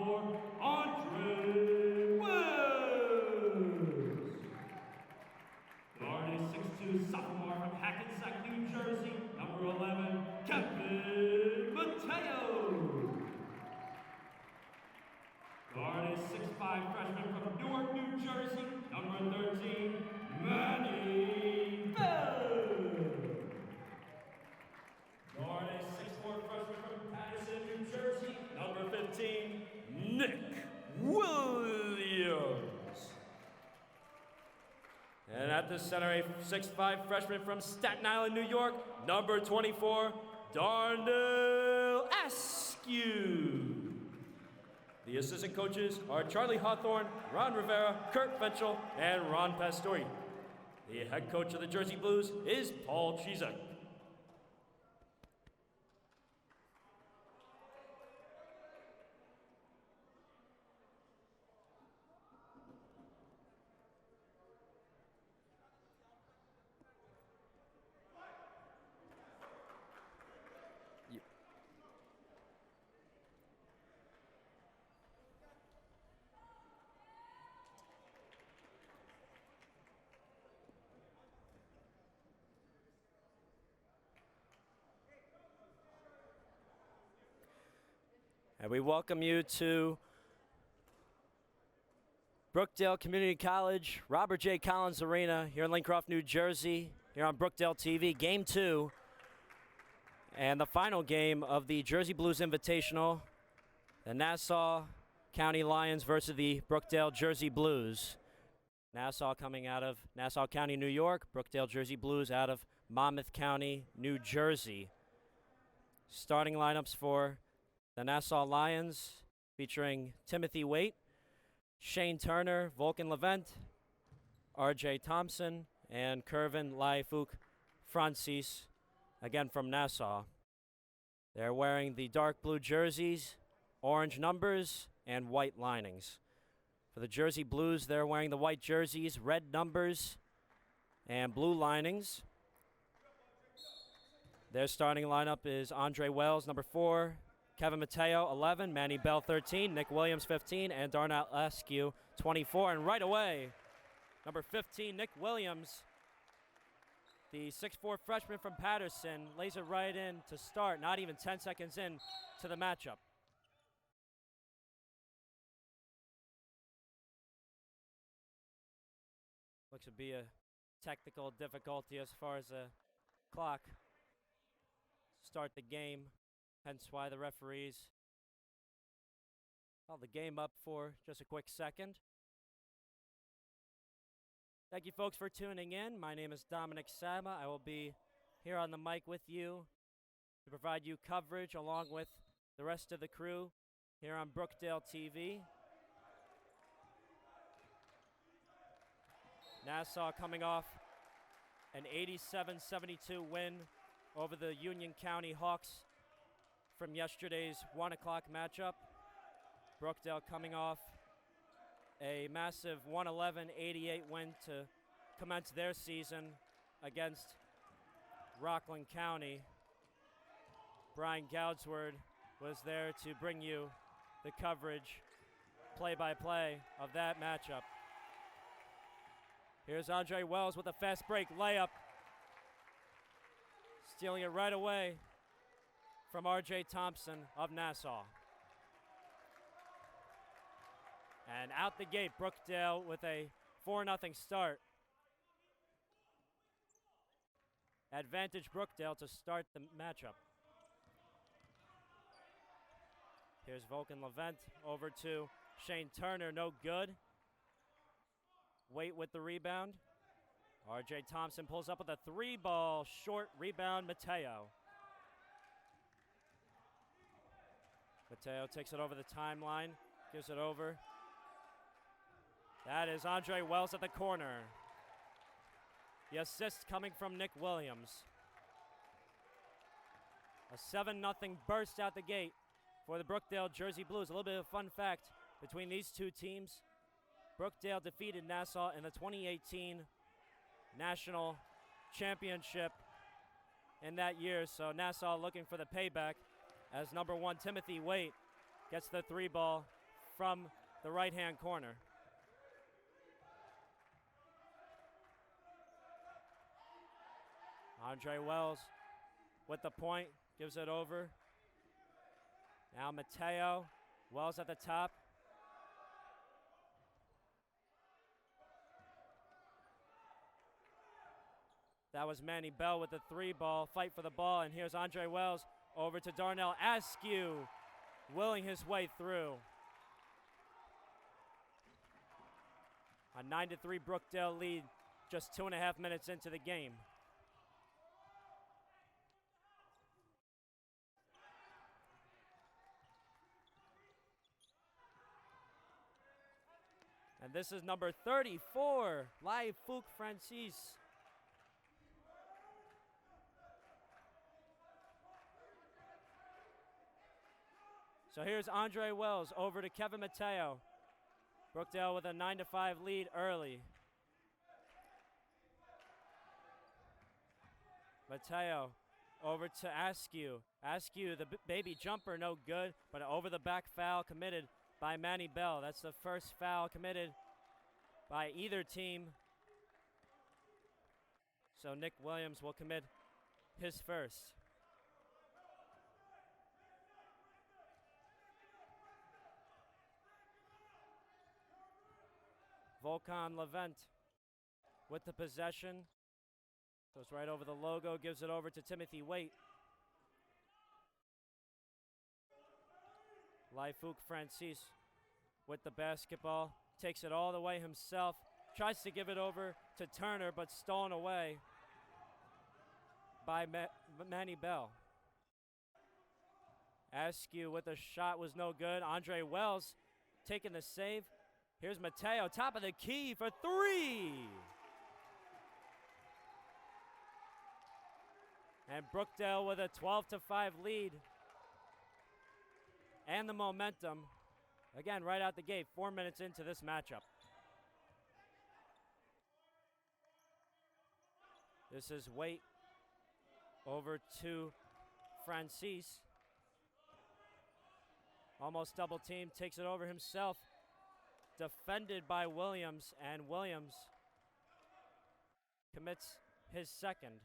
4, Andre Wells. Guard is 6'2", sophomore from Hackensack, New Jersey, number 11, Kevin Mateo. Guard is 6'5", freshman from Newark, New Jersey, number 13, Manny Bell. Guard is 6'4", freshman from Patterson, New Jersey, number 15, Nick Williams. And at the center, a 6'5" freshman from Staten Island, New York, number 24, Darnell Askew. The assistant coaches are Charlie Hawthorne, Ron Rivera, Kurt Fenchel, and Ron Pastore. The head coach of the Jersey Blues is Paul Chizek. And we welcome you to Brookdale Community College, Robert J. Collins Arena here in Lincroft, New Jersey, here on Brookdale TV, Game 2, and the final game of the Jersey Blues Invitational, the Nassau County Lions versus the Brookdale Jersey Blues. Nassau coming out of Nassau County, New York, Brookdale Jersey Blues out of Monmouth County, New Jersey. Starting lineups for the Nassau Lions, featuring Timothy Waite, Shane Turner, Vulcan Levent, R.J. Thompson, and Kervin Laifuk Francis, again from Nassau. They're wearing the dark blue jerseys, orange numbers, and white linings. For the Jersey Blues, they're wearing the white jerseys, red numbers, and blue linings. Their starting lineup is Andre Wells, number 4, Kevin Mateo, 11, Manny Bell, 13, Nick Williams, 15, and Darnell Askew, 24. And right away, number 15, Nick Williams, the 6'4" freshman from Patterson, lays it right in to start, not even 10 seconds in to the matchup. Looks to be a technical difficulty as far as the clock start the game. Hence why the referees called the game up for just a quick second. Thank you folks for tuning in. My name is Dominic Sama. I will be here on the mic with you to provide you coverage along with the rest of the crew here on Brookdale TV. Nassau coming off an 87-72 win over the Union County Hawks from yesterday's 1 o'clock matchup. Brookdale coming off a massive 111-88 win to commence their season against Rockland County. Brian Goudsward was there to bring you the coverage, play-by-play of that matchup. Here's Andre Wells with a fast break layup, stealing it right away from R.J. Thompson of Nassau. And out the gate, Brookdale with a 4-0 start. Advantage Brookdale to start the matchup. Here's Vulcan Levent over to Shane Turner, no good. Waite with the rebound. R.J. Thompson pulls up with a 3-ball, short rebound, Mateo. Mateo takes it over the timeline, gives it over. That is Andre Wells at the corner. The assist coming from Nick Williams. A 7-0 burst out the gate for the Brookdale Jersey Blues. A little bit of a fun fact between these two teams. Brookdale defeated Nassau in the 2018 National Championship in that year, so Nassau looking for the payback as number 1 Timothy Waite gets the 3-ball from the right-hand corner. Andre Wells with the point, gives it over. Now Mateo, Wells at the top. That was Manny Bell with the 3-ball, fight for the ball, and here's Andre Wells over to Darnell Askew, willing his way through. A 9-3 Brookdale lead, just 2.5 minutes into the game. And this is number 34, Lai Fook Francis. So here's Andre Wells over to Kevin Mateo. Brookdale with a 9-5 lead early. Mateo over to Askew. Askew, the baby jumper, no good, but over the back foul committed by Manny Bell. That's the first foul committed by either team. So Nick Williams will commit his first. Volkan Levent with the possession. Goes right over the logo, gives it over to Timothy Waite. Lai Fook Francis with the basketball. Takes it all the way himself. Tries to give it over to Turner, but stolen away by Manny Bell. Askew with the shot was no good. Andre Wells taking the save. Here's Mateo, top of the key for 3. And Brookdale with a 12-5 lead. And the momentum. Again, right out the gate, 4 minutes into this matchup. This is Waite over to Francis. Almost double team, takes it over himself. Defended by Williams, and Williams commits his second.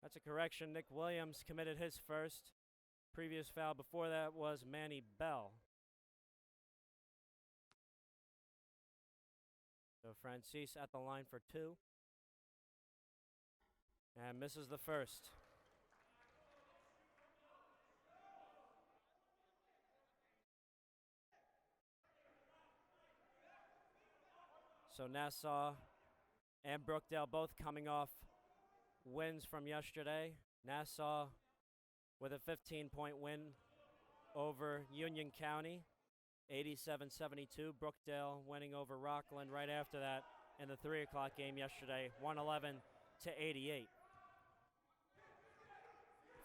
That's a correction. Nick Williams committed his first. Previous foul before that was Manny Bell. So Francis at the line for 2. And misses the first. So Nassau and Brookdale both coming off wins from yesterday. Nassau with a 15-point win over Union County, 87-72. Brookdale winning over Rockland right after that in the 3 o'clock game yesterday, 111-88.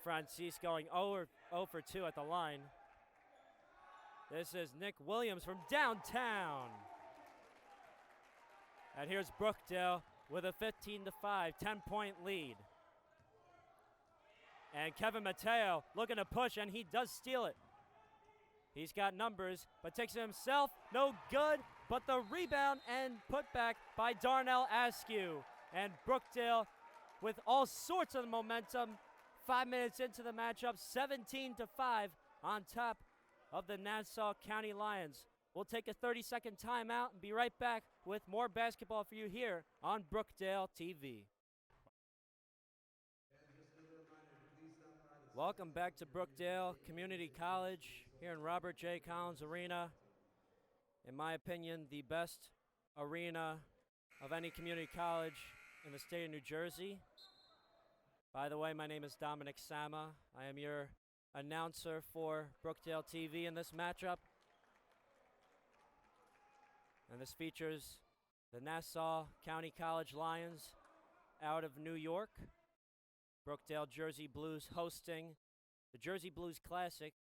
Francis going 0 for 2 at the line. This is Nick Williams from downtown. And here's Brookdale with a 15-5, 10-point lead. And Kevin Mateo looking to push, and he does steal it. He's got numbers, but takes it himself. No good, but the rebound and putback by Darnell Askew. And Brookdale with all sorts of momentum. 5 minutes into the matchup, 17-5 on top of the Nassau County Lions. We'll take a 30-second timeout and be right back with more basketball for you here on Brookdale TV. Welcome back to Brookdale Community College here in Robert J. Collins Arena. In my opinion, the best arena of any community college in the state of New Jersey. By the way, my name is Dominic Sama. I am your announcer for Brookdale TV in this matchup. And this features the Nassau County College Lions out of New York. Brookdale Jersey Blues hosting the Jersey Blues Classic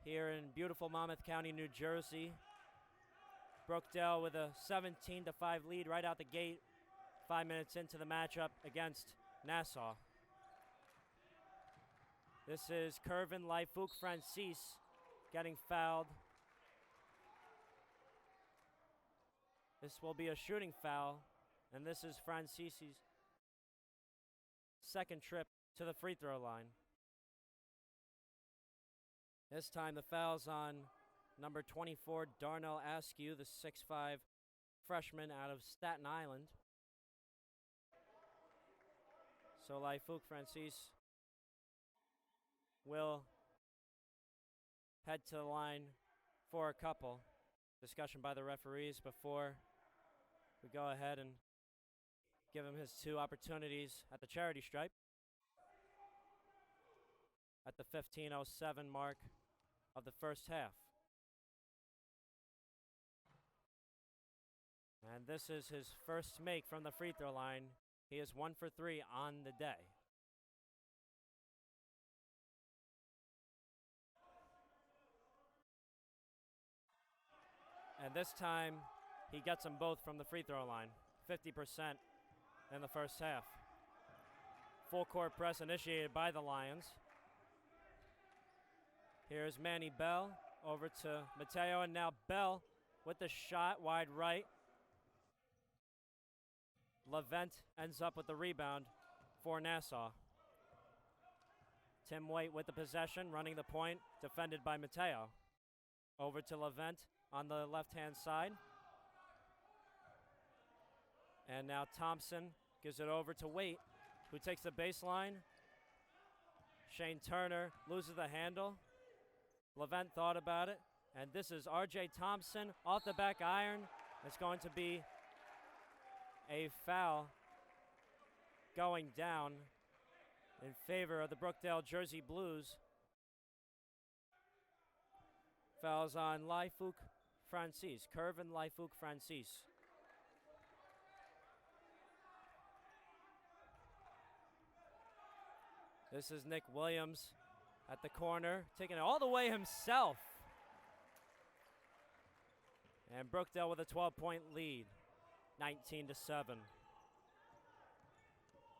here in beautiful Monmouth County, New Jersey. Brookdale with a 17-5 lead right out the gate, 5 minutes into the matchup against Nassau. This is Kervin Laifouk Francis getting fouled. This will be a shooting foul, and this is Francis's second trip to the free throw line. This time the foul's on number 24, Darnell Askew, the 6'5" freshman out of Staten Island. So Laifouk Francis will head to the line for a couple. Discussion by the referees before we go ahead and give him his 2 opportunities at the charity stripe. At the 15:07 mark of the first half. And this is his first make from the free throw line. He is 1 for 3 on the day. And this time, he gets them both from the free throw line, 50% in the first half. Full court press initiated by the Lions. Here's Manny Bell over to Mateo, and now Bell with the shot wide right. Levent ends up with the rebound for Nassau. Tim White with the possession, running the point, defended by Mateo. Over to Levent on the left-hand side. And now Thompson gives it over to Waite, who takes the baseline. Shane Turner loses the handle. Levent thought about it, and this is R.J. Thompson off the back iron. It's going to be a foul going down in favor of the Brookdale Jersey Blues. Fouls on Laifouk Francis, Kervin Laifouk Francis. This is Nick Williams at the corner, taking it all the way himself. And Brookdale with a 12-point lead, 19-7.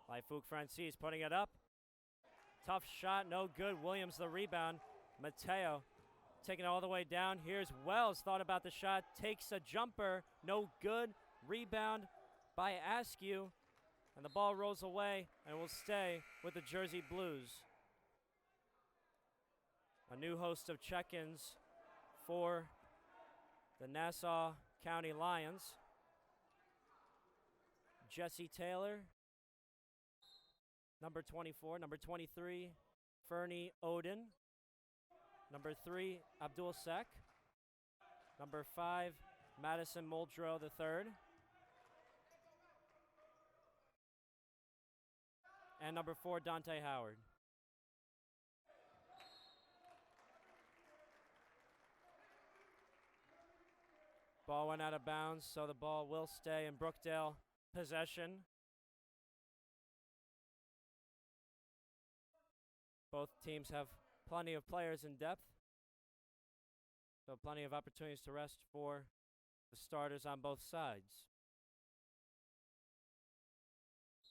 Laifouk Francis putting it up. Tough shot, no good. Williams the rebound. Mateo taking it all the way down. Here's Wells, thought about the shot, takes a jumper, no good. Rebound by Askew, and the ball rolls away and will stay with the Jersey Blues. A new host of check-ins for the Nassau County Lions. Jesse Taylor, number 24. Number 23, Fernie Odin. Number 3, Abdul Sek. Number 5, Madison Muldrow III. And number 4, Dante Howard. Ball went out of bounds, so the ball will stay in Brookdale possession. Both teams have plenty of players in depth, so plenty of opportunities to rest for the starters on both sides.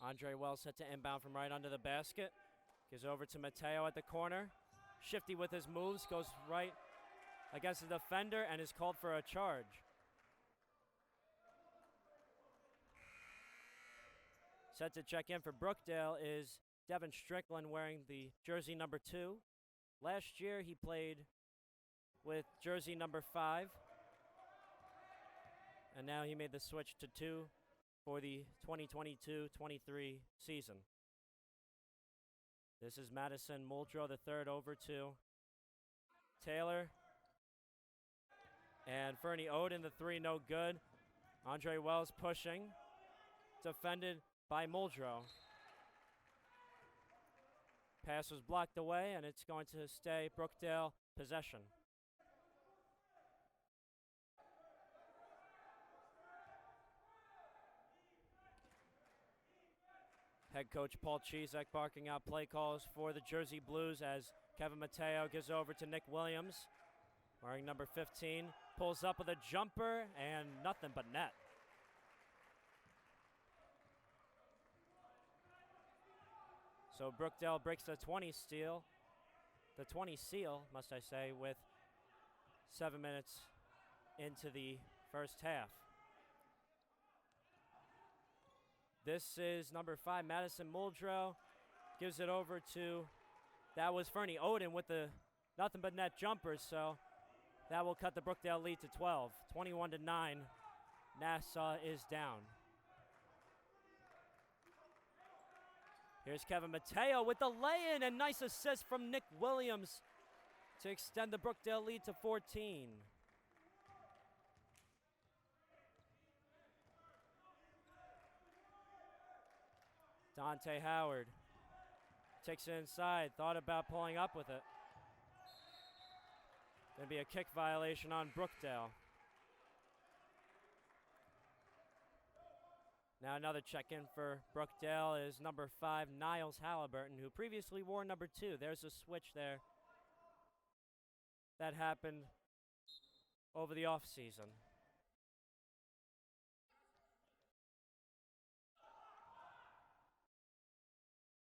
Andre Wells set to inbound from right under the basket. Gives over to Mateo at the corner. Shifty with his moves, goes right against the defender and is called for a charge. Set to check in for Brookdale is Devin Strickland, wearing the jersey number 2. Last year he played with jersey number 5. And now he made the switch to 2 for the 2022-23 season. This is Madison Muldrow III over to Taylor. And Fernie Odin, the 3, no good. Andre Wells pushing. Defended by Muldrow. Pass was blocked away, and it's going to stay Brookdale possession. Head coach Paul Chizek barking out play calls for the Jersey Blues as Kevin Mateo gives over to Nick Williams, wearing number 15, pulls up with a jumper and nothing but net. So Brookdale breaks the 20 steal the 20 seal, must I say, with 7 minutes into the first half. This is number 5, Madison Muldrow. Gives it over to, that was Fernie Oden with the nothing but net jumpers, so that will cut the Brookdale lead to 12. 21-9, Nassau is down. Here's Kevin Mateo with the lay-in and nice assist from Nick Williams to extend the Brookdale lead to 14. Dante Howard takes it inside, thought about pulling up with it. Gonna be a kick violation on Brookdale. Now another check-in for Brookdale is number 5, Niles Halliburton, who previously wore number 2. There's a switch there that happened over the offseason.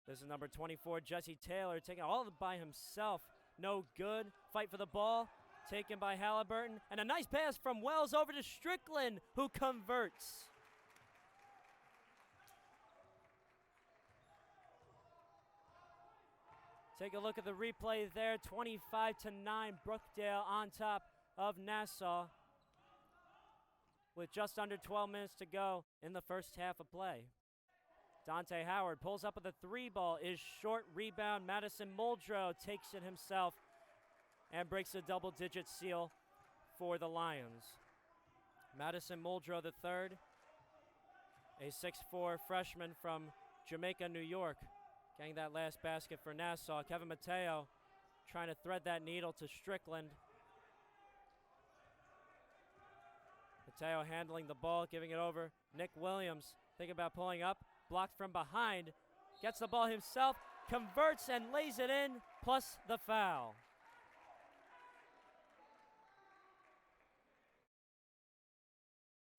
This is number 24, Jesse Taylor, taking all by himself. No good. Fight for the ball. Taken by Halliburton. And a nice pass from Wells over to Strickland, who converts. Take a look at the replay there. 25-9, Brookdale on top of Nassau with just under 12 minutes to go in the first half of play. Dante Howard pulls up with a 3 ball, is short, rebound. Madison Muldrow takes it himself and breaks a double-digit seal for the Lions. Madison Muldrow III, a 6'4" freshman from Jamaica, New York, getting that last basket for Nassau. Kevin Mateo trying to thread that needle to Strickland. Mateo handling the ball, giving it over. Nick Williams thinking about pulling up. Blocked from behind, gets the ball himself, converts and lays it in, plus the foul.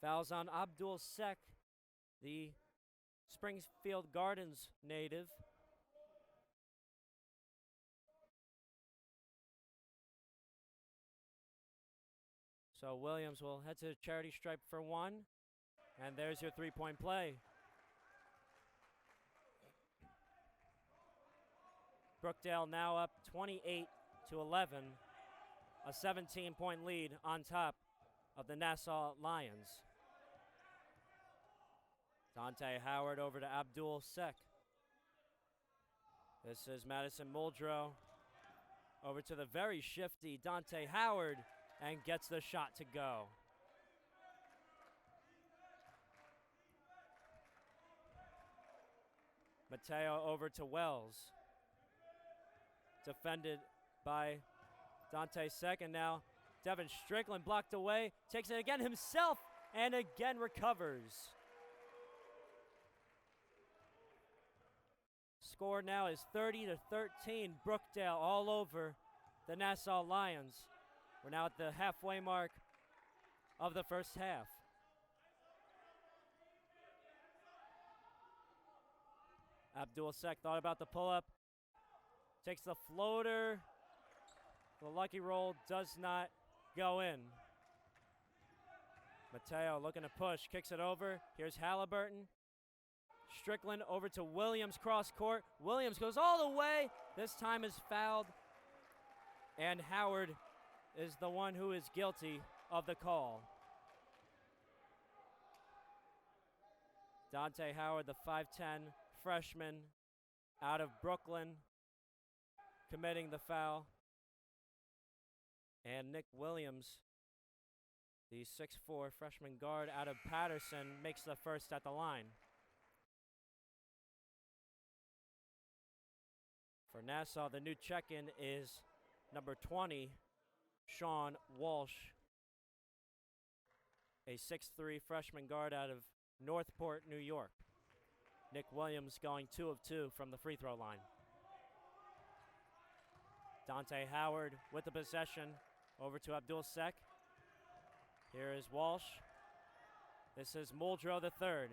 Fouls on Abdul Sek, the Springfield Gardens native. So Williams will head to the charity stripe for 1, and there's your 3-point play. Brookdale now up 28-11, a 17-point lead on top of the Nassau Lions. Dante Howard over to Abdul Sek. This is Madison Muldrow over to the very shifty Dante Howard and gets the shot to go. Mateo over to Wells. Defended by Dante Sek, and now Devin Strickland blocked away, takes it again himself, and again recovers. Score now is 30-13, Brookdale all over the Nassau Lions. We're now at the halfway mark of the first half. Abdul Sek thought about the pull-up. Takes the floater. The lucky roll does not go in. Mateo looking to push, kicks it over. Here's Halliburton. Strickland over to Williams, cross court. Williams goes all the way. This time is fouled. And Howard is the one who is guilty of the call. Dante Howard, the 5'10" freshman out of Brooklyn, committing the foul. And Nick Williams, the 6'4" freshman guard out of Patterson, makes the first at the line. For Nassau, the new check-in is number 20, Sean Walsh, a 6'3" freshman guard out of Northport, New York. Nick Williams going 2 of 2 from the free throw line. Dante Howard with the possession over to Abdul Sek. Here is Walsh. This is Muldrow the third.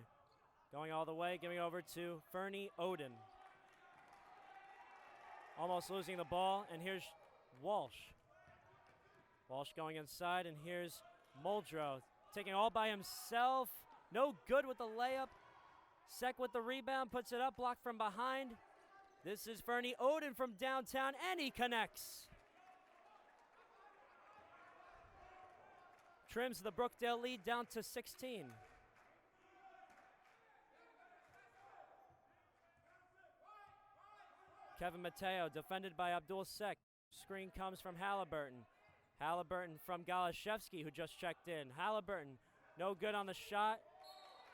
Going all the way, giving over to Fernie Oden. almost losing the ball, and here's Walsh. Walsh going inside, and here's Muldrow taking all by himself. No good with the layup. Sek with the rebound, puts it up, blocked from behind. This is Fernie Oden from downtown, and he connects. Trims the Brookdale lead down to 16. Kevin Mateo defended by Abdul Sek. Screen comes from Halliburton. Halliburton from Galashevsky, who just checked in. Halliburton, no good on the shot.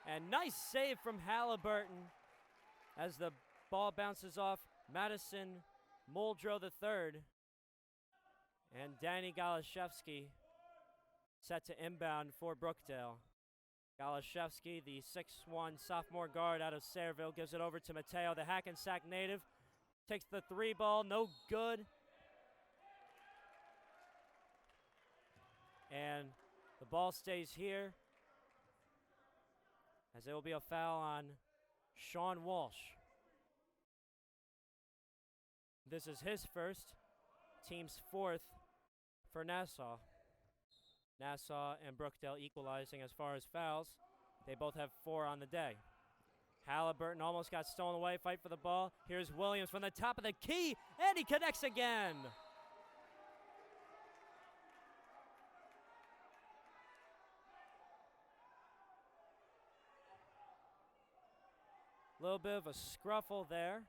And nice save from Halliburton as the ball bounces off Madison Muldrow III. And Danny Galashevsky set to inbound for Brookdale. Galashevsky, the 6'1" sophomore guard out of Sayreville, gives it over to Mateo, the Hackensack native. Takes the three ball, no good. And the ball stays here, as there will be a foul on Sean Walsh. This is his first, team's fourth for Nassau. Nassau and Brookdale equalizing as far as fouls. They both have 4 on the day. Halliburton almost got stolen away, fight for the ball. Here's Williams from the top of the key, and he connects again. A little bit of a scruffle there.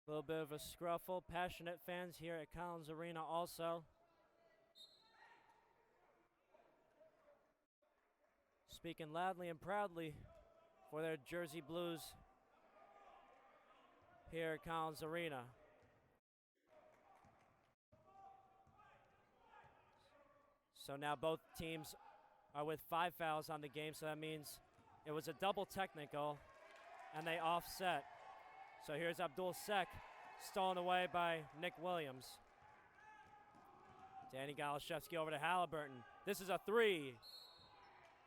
A little bit of a scruffle. Passionate fans here at Collins Arena also. Speaking loudly and proudly for their Jersey Blues here at Collins Arena. So now both teams are with 5 fouls on the game, so that means it was a double technical, and they offset. So here's Abdul Sek, stolen away by Nick Williams. Danny Galashevsky over to Halliburton. This is a 3.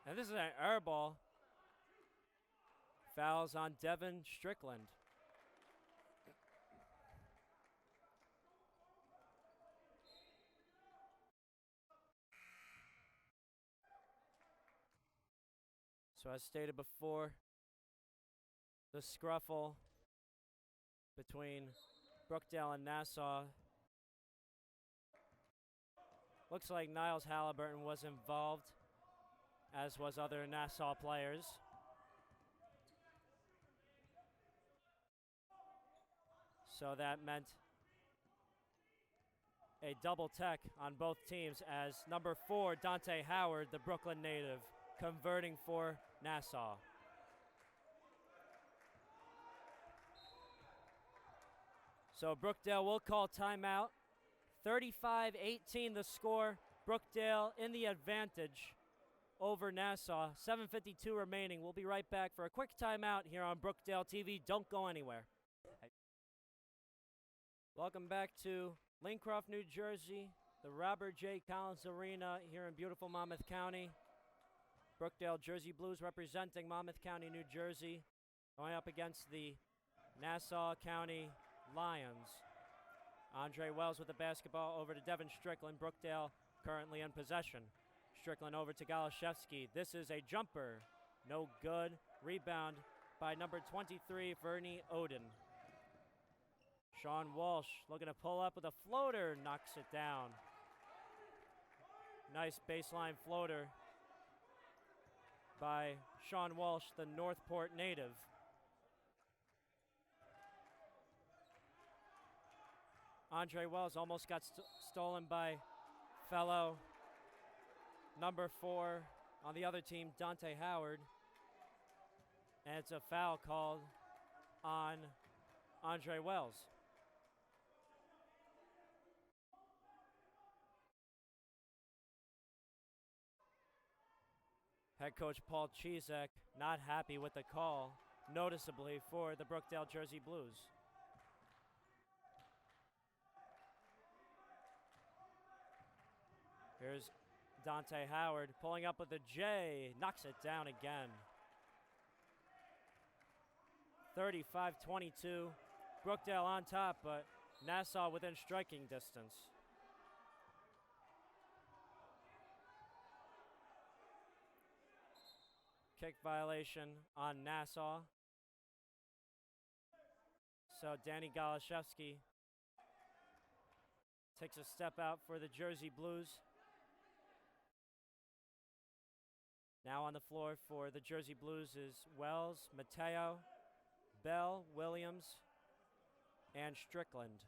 And this is an air ball. Fouls on Devin Strickland. So as stated before, the scruffle between Brookdale and Nassau. Looks like Niles Halliburton was involved, as was other Nassau players. So that meant a double tech on both teams, as number 4, Dante Howard, the Brooklyn native, converting for Nassau. So Brookdale will call timeout. 35-18 the score. Brookdale in the advantage over Nassau. 7:52 remaining. We'll be right back for a quick timeout here on Brookdale TV. Don't go anywhere. Welcome back to Lincroft, New Jersey, the Robert J. Collins Arena here in beautiful Monmouth County. Brookdale Jersey Blues representing Monmouth County, New Jersey, going up against the Nassau County Lions. Andre Wells with the basketball over to Devin Strickland. Brookdale currently in possession. Strickland over to Galashevsky. This is a jumper. No good. Rebound by number 23, Fernie Oden. Sean Walsh looking to pull up with a floater. Knocks it down. Nice baseline floater by Sean Walsh, the Northport native. Andre Wells almost got stolen by fellow number 4 on the other team, Dante Howard. And it's a foul called on Andre Wells. Head coach Paul Chizek not happy with the call, noticeably, for the Brookdale Jersey Blues. Here's Dante Howard pulling up with a J, knocks it down again. 35-22, Brookdale on top, but Nassau within striking distance. Kick violation on Nassau. So Danny Golashevsky takes a step out for the Jersey Blues. Now on the floor for the Jersey Blues is Wells, Mateo, Bell, Williams, and Strickland.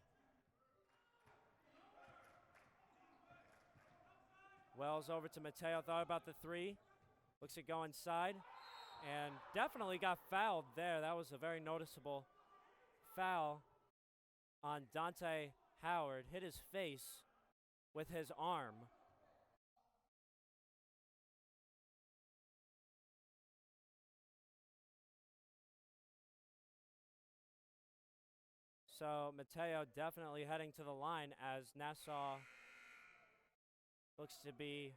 Wells over to Mateo, thought about the three. Looks to go inside, and definitely got fouled there. That was a very noticeable foul on Dante Howard. Hit his face with his arm. So Mateo definitely heading to the line as Nassau looks to be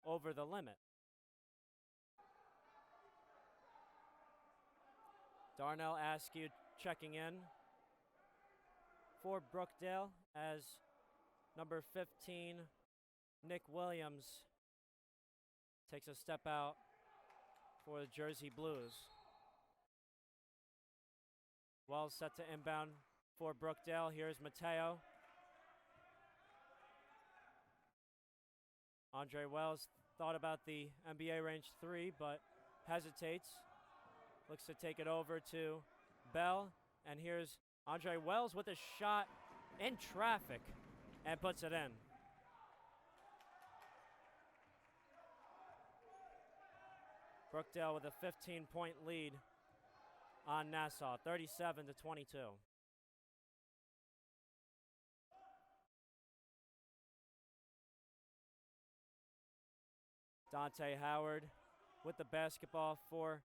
over the limit. Darnell Askew checking in for Brookdale as number 15, Nick Williams, takes a step out for the Jersey Blues. Wells set to inbound for Brookdale. Here's Mateo. Andre Wells thought about the NBA range three, but hesitates. Looks to take it over to Bell. And here's Andre Wells with a shot in traffic and puts it in. Brookdale with a 15-point lead on Nassau, 37-22. Dante Howard with the basketball for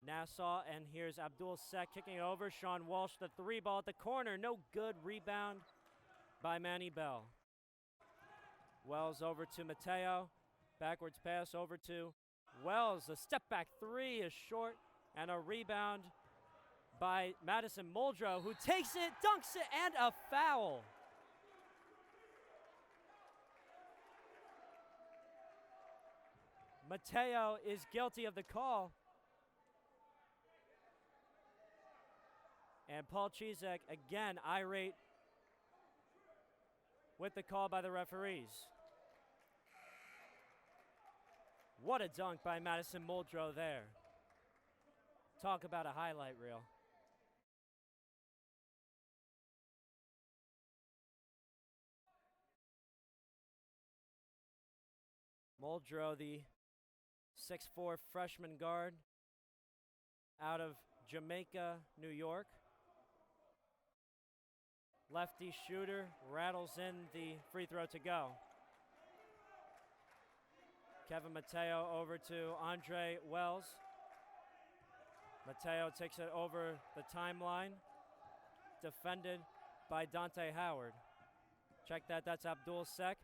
Nassau, and here's Abdul Sek kicking it over. Sean Walsh, the three ball at the corner, no good. Rebound by Manny Bell. Wells over to Mateo, backwards pass over to Wells. The step back three is short, and a rebound by Madison Muldrow, who takes it, dunks it, and a foul. Mateo is guilty of the call. And Paul Chizek, again, irate with the call by the referees. What a dunk by Madison Muldrow there. Talk about a highlight reel. Muldrow, the 6'4" freshman guard out of Jamaica, New York. Lefty shooter, rattles in the free throw to go. Kevin Mateo over to Andre Wells. Mateo takes it over the timeline, defended by Dante Howard. Check that, that's Abdul Sek.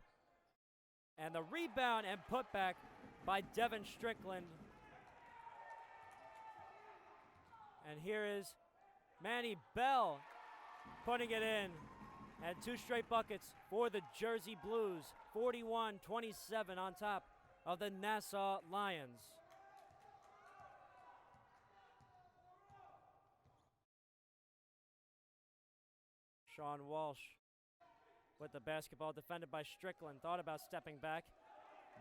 And the rebound and putback by Devin Strickland. And here is Manny Bell putting it in. And two straight buckets for the Jersey Blues. 41-27 on top of the Nassau Lions. Sean Walsh with the basketball, defended by Strickland. Thought about stepping back.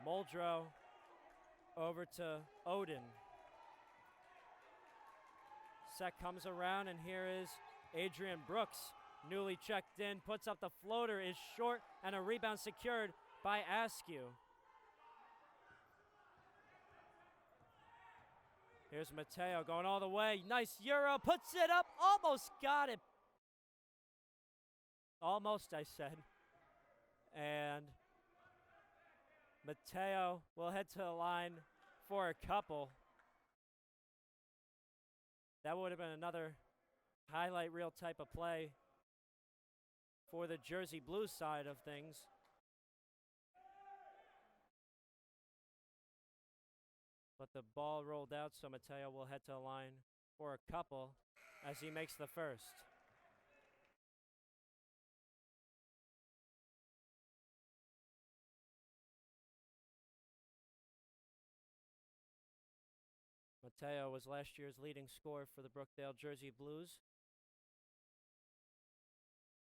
Muldrow over to Odin. Sek comes around, and here is Adrian Brooks, newly checked in, puts up the floater, is short, and a rebound secured by Askew. Here's Mateo going all the way. Nice Euro, puts it up, almost got it. Almost, I said. And Mateo will head to the line for a couple. That would have been another highlight reel type of play for the Jersey Blues side of things. But the ball rolled out, so Mateo will head to the line for a couple as he makes the first. Mateo was last year's leading scorer for the Brookdale Jersey Blues.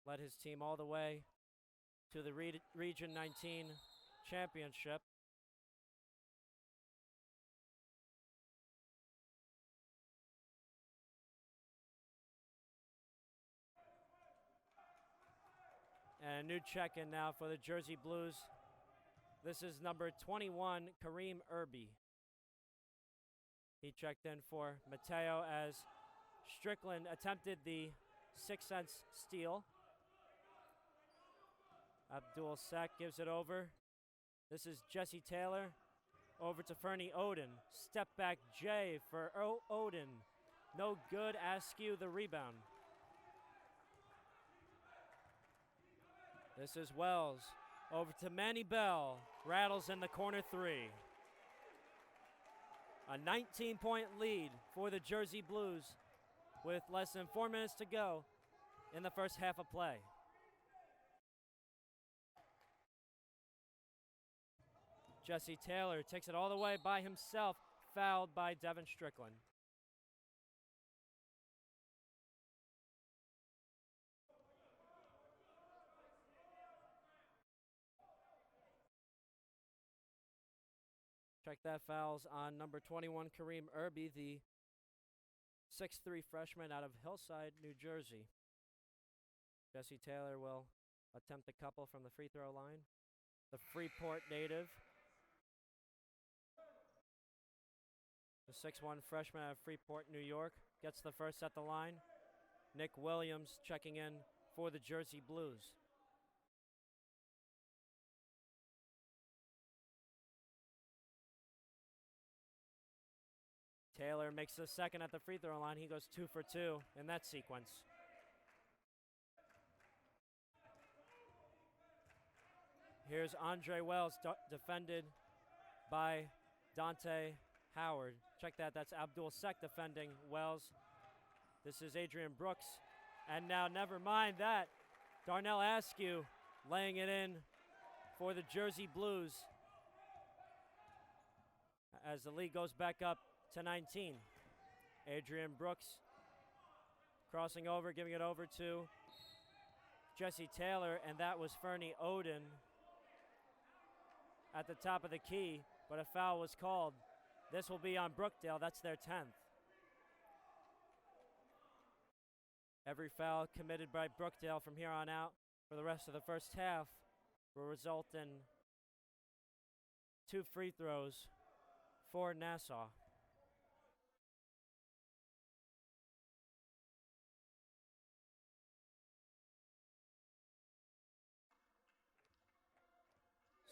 Led his team all the way to the Region 19 championship. And a new check-in now for the Jersey Blues. This is number 21, Kareem Irby. He checked in for Mateo as Strickland attempted the 6-cent steal. Abdul Sek gives it over. This is Jesse Taylor over to Fernie Oden. Step back J for Oden. No good. Askew the rebound. This is Wells over to Manny Bell. Rattles in the corner three. A 19-point lead for the Jersey Blues with less than 4 minutes to go in the first half of play. Jesse Taylor takes it all the way by himself, fouled by Devin Strickland. Check that, fouls on number 21, Kareem Irby, the 6'3" freshman out of Hillside, New Jersey. Jesse Taylor will attempt a couple from the free throw line. The Freeport native. The 6'1" freshman out of Freeport, New York, gets the first at the line. Nick Williams checking in for the Jersey Blues. Taylor makes the second at the free throw line. He goes 2 for 2 in that sequence. Here's Andre Wells, defended by Dante Howard. Check that, that's Abdul Sek defending Wells. This is Adrian Brooks. And now, never mind that, Darnell Askew laying it in for the Jersey Blues as the lead goes back up to 19. Adrian Brooks crossing over, giving it over to Jesse Taylor, and that was Fernie Oden at the top of the key, but a foul was called. This will be on Brookdale. That's their 10th. Every foul committed by Brookdale from here on out for the rest of the first half will result in 2 free throws for Nassau.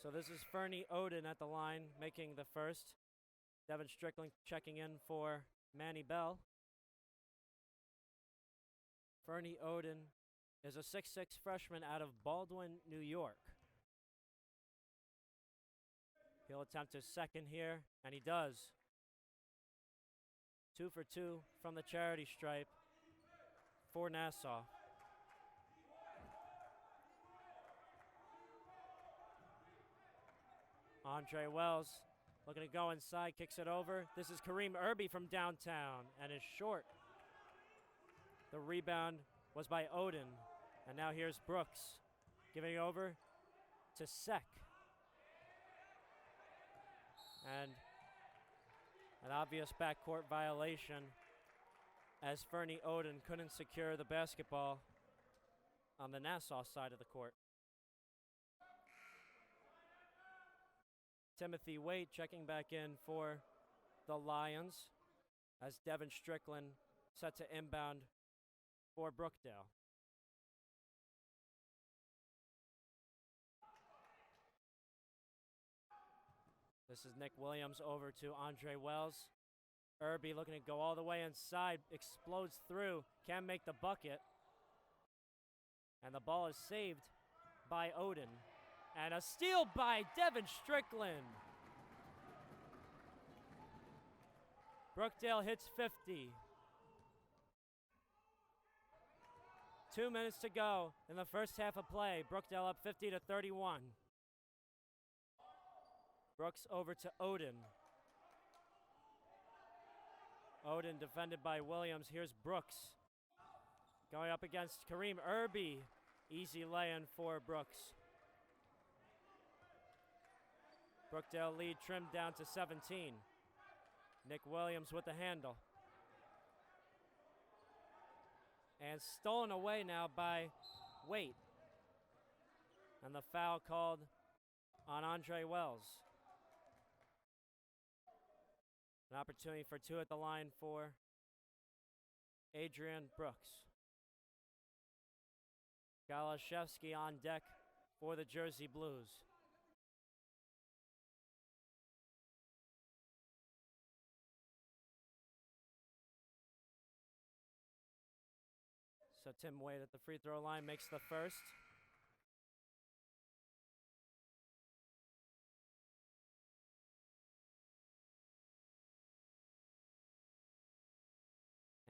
So this is Fernie Oden at the line making the first. Devin Strickland checking in for Manny Bell. Fernie Oden is a 6'6" freshman out of Baldwin, New York. He'll attempt his second here, and he does. 2 for 2 from the charity stripe for Nassau. Andre Wells looking to go inside, kicks it over. This is Kareem Irby from downtown and is short. The rebound was by Oden. And now here's Brooks giving over to Sek. And an obvious backcourt violation as Fernie Oden couldn't secure the basketball on the Nassau side of the court. Timothy Waite checking back in for the Lions as Devin Strickland set to inbound for Brookdale. This is Nick Williams over to Andre Wells. Irby looking to go all the way inside, explodes through, can make the bucket. And the ball is saved by Odin. And a steal by Devin Strickland. Brookdale hits 50. 2 minutes to go in the first half of play. Brookdale up 50-31. Brooks over to Odin. Odin defended by Williams. Here's Brooks. Going up against Kareem Irby. Easy lay-in for Brooks. Brookdale lead trimmed down to 17. Nick Williams with the handle. And stolen away now by Waite. And the foul called on Andre Wells. An opportunity for two at the line for Adrian Brooks. Galashevsky on deck for the Jersey Blues. So Tim Waite at the free throw line makes the first.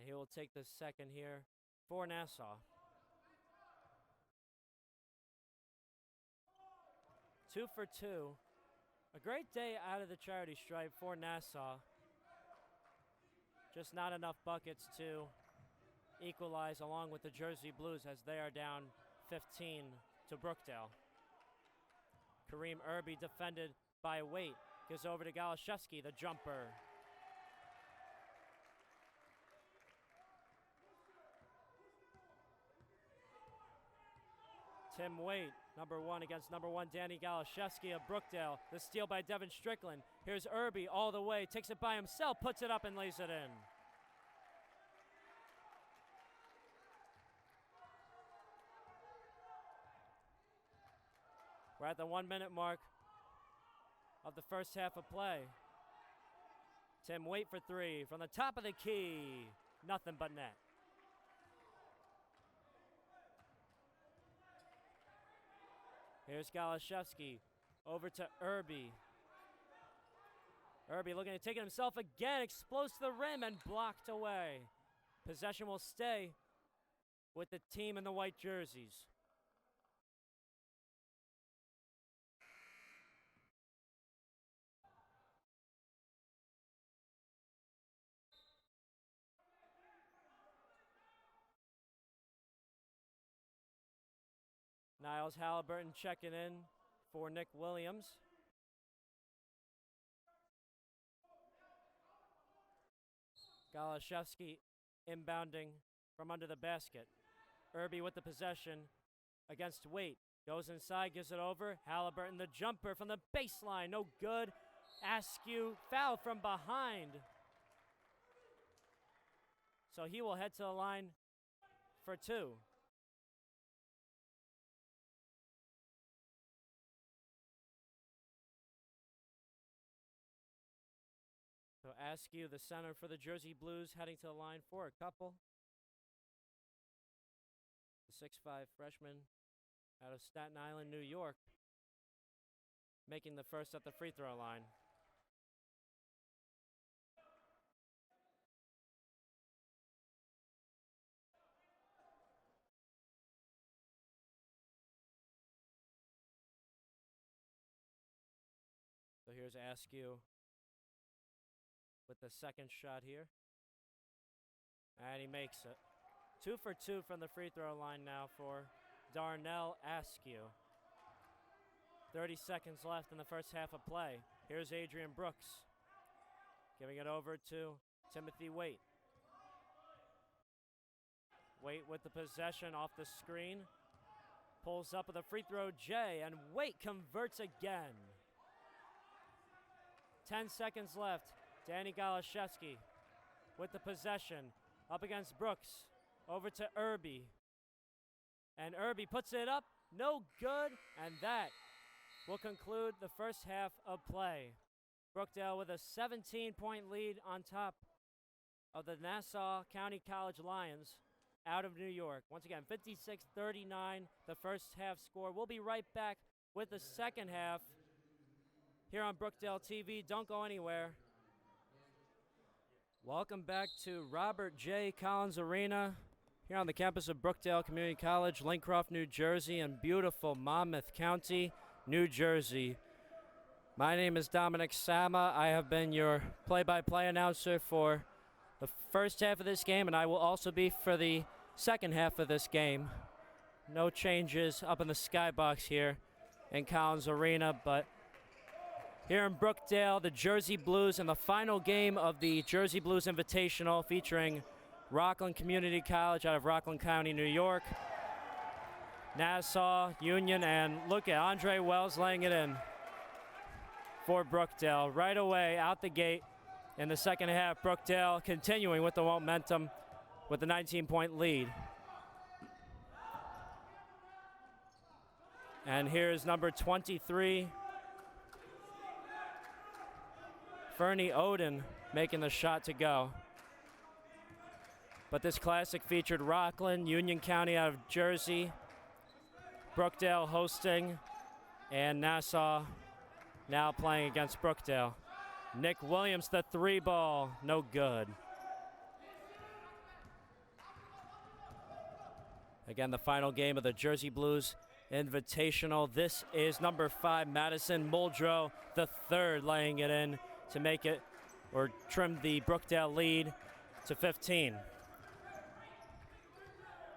And he will take the second here for Nassau. 2 for 2. A great day out of the charity stripe for Nassau. Just not enough buckets to equalize along with the Jersey Blues as they are down 15 to Brookdale. Kareem Irby defended by Waite. Goes over to Galashevsky, the jumper. Tim Waite, number one against number one Danny Galashevsky of Brookdale. The steal by Devin Strickland. Here's Irby all the way, takes it by himself, puts it up and lays it in. We're at the 1 minute mark of the first half of play. Tim Waite for three from the top of the key. Nothing but net. Here's Galashevsky over to Irby. Irby looking to take it himself again, explodes to the rim and blocked away. Possession will stay with the team in the white jerseys. Niles Halliburton checking in for Nick Williams. Galashevsky inbounding from under the basket. Irby with the possession against Waite. Goes inside, gives it over. Halliburton the jumper from the baseline. No good. Askew foul from behind. So he will head to the line for two. So Askew, the center for the Jersey Blues, heading to the line for a couple. The 6'5" freshman out of Staten Island, New York, making the first at the free throw line. So here's Askew with the second shot here. And he makes it. 2 for 2 from the free throw line now for Darnell Askew. 30 seconds left in the first half of play. Here's Adrian Brooks giving it over to Timothy Waite. Waite with the possession off the screen. Pulls up with a free throw J, and Waite converts again. 10 seconds left. Danny Galashevsky with the possession up against Brooks. Over to Irby. And Irby puts it up. No good. And that will conclude the first half of play. Brookdale with a 17-point lead on top of the Nassau County College Lions out of New York. Once again, 56-39, the first half score. We'll be right back with the second half here on Brookdale TV. Don't go anywhere. Welcome back to Robert J. Collins Arena here on the campus of Brookdale Community College, Lincroft, New Jersey, and beautiful Monmouth County, New Jersey. My name is Dominic Sama. I have been your play-by-play announcer for the first half of this game, and I will also be for the second half of this game. No changes up in the skybox here in Collins Arena, but here in Brookdale, the Jersey Blues in the final game of the Jersey Blues Invitational featuring Rockland Community College out of Rockland County, New York, Nassau, Union, and look at Andre Wells laying it in for Brookdale right away out the gate in the second half. Brookdale continuing with the momentum with the 19-point lead. And here's number 23, Fernie Oden, making the shot to go. But this classic featured Rockland, Union County out of Jersey, Brookdale hosting, and Nassau now playing against Brookdale. Nick Williams, the three ball, no good. Again, the final game of the Jersey Blues Invitational. This is number 5, Madison Muldrow, the third, laying it in to make it, or trim the Brookdale lead to 15.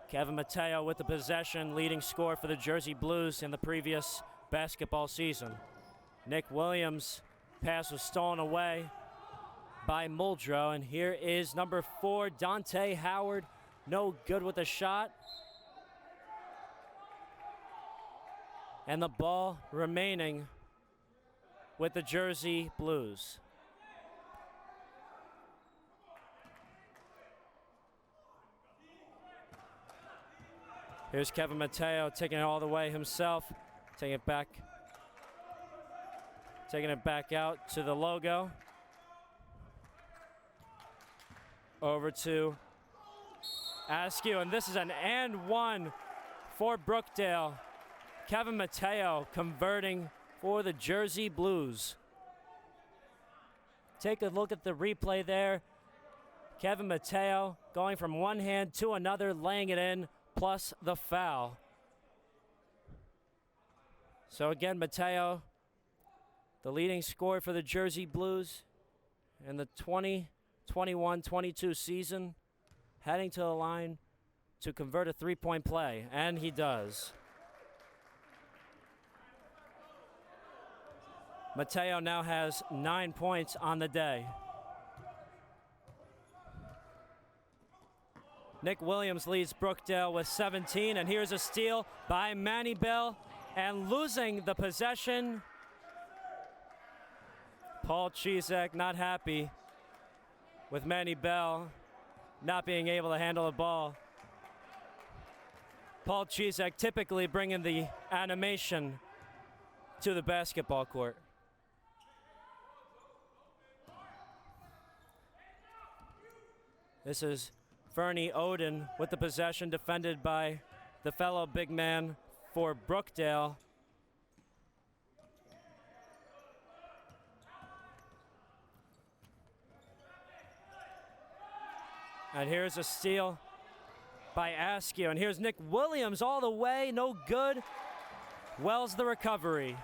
Kevin Mateo with the possession, leading scorer for the Jersey Blues in the previous basketball season. Nick Williams' pass was stolen away by Muldrow, and here is number 4, Dante Howard, no good with the shot. And the ball remaining with the Jersey Blues. Here's Kevin Mateo taking it all the way himself, taking it back out to the logo. Over to Askew, and this is an and one for Brookdale. Kevin Mateo converting for the Jersey Blues. Take a look at the replay there. Kevin Mateo going from one hand to another, laying it in, plus the foul. So again, Mateo, the leading scorer for the Jersey Blues in the 2021-22 season, heading to the line to convert a three-point play, and he does. Mateo now has 9 points on the day. Nick Williams leads Brookdale with 17, and here's a steal by Manny Bell, and losing the possession. Paul Chizek not happy with Manny Bell not being able to handle the ball. Paul Chizek typically bringing the animation to the basketball court. This is Fernie Oden with the possession, defended by the fellow big man for Brookdale. And here's a steal by Askew. And here's Nick Williams all the way, no good. Wells the recovery.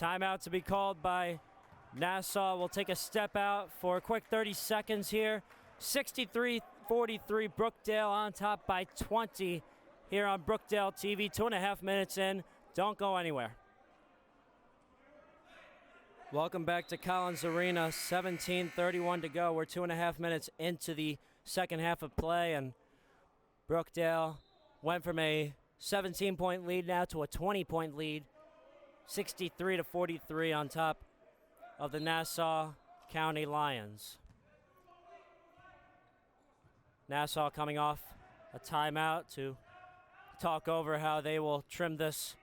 Timeout to be called by Nassau. We'll take a step out for a quick 30 seconds here. 63-43, Brookdale on top by 20 here on Brookdale TV. 2.5 minutes in. Don't go anywhere. Welcome back to Collins Arena. 17:31 to go. We're 2.5 minutes into the second half of play, and Brookdale went from a 17-point lead now to a 20-point lead. 63-43 on top of the Nassau County Lions. Nassau coming off a timeout to talk over how they will trim this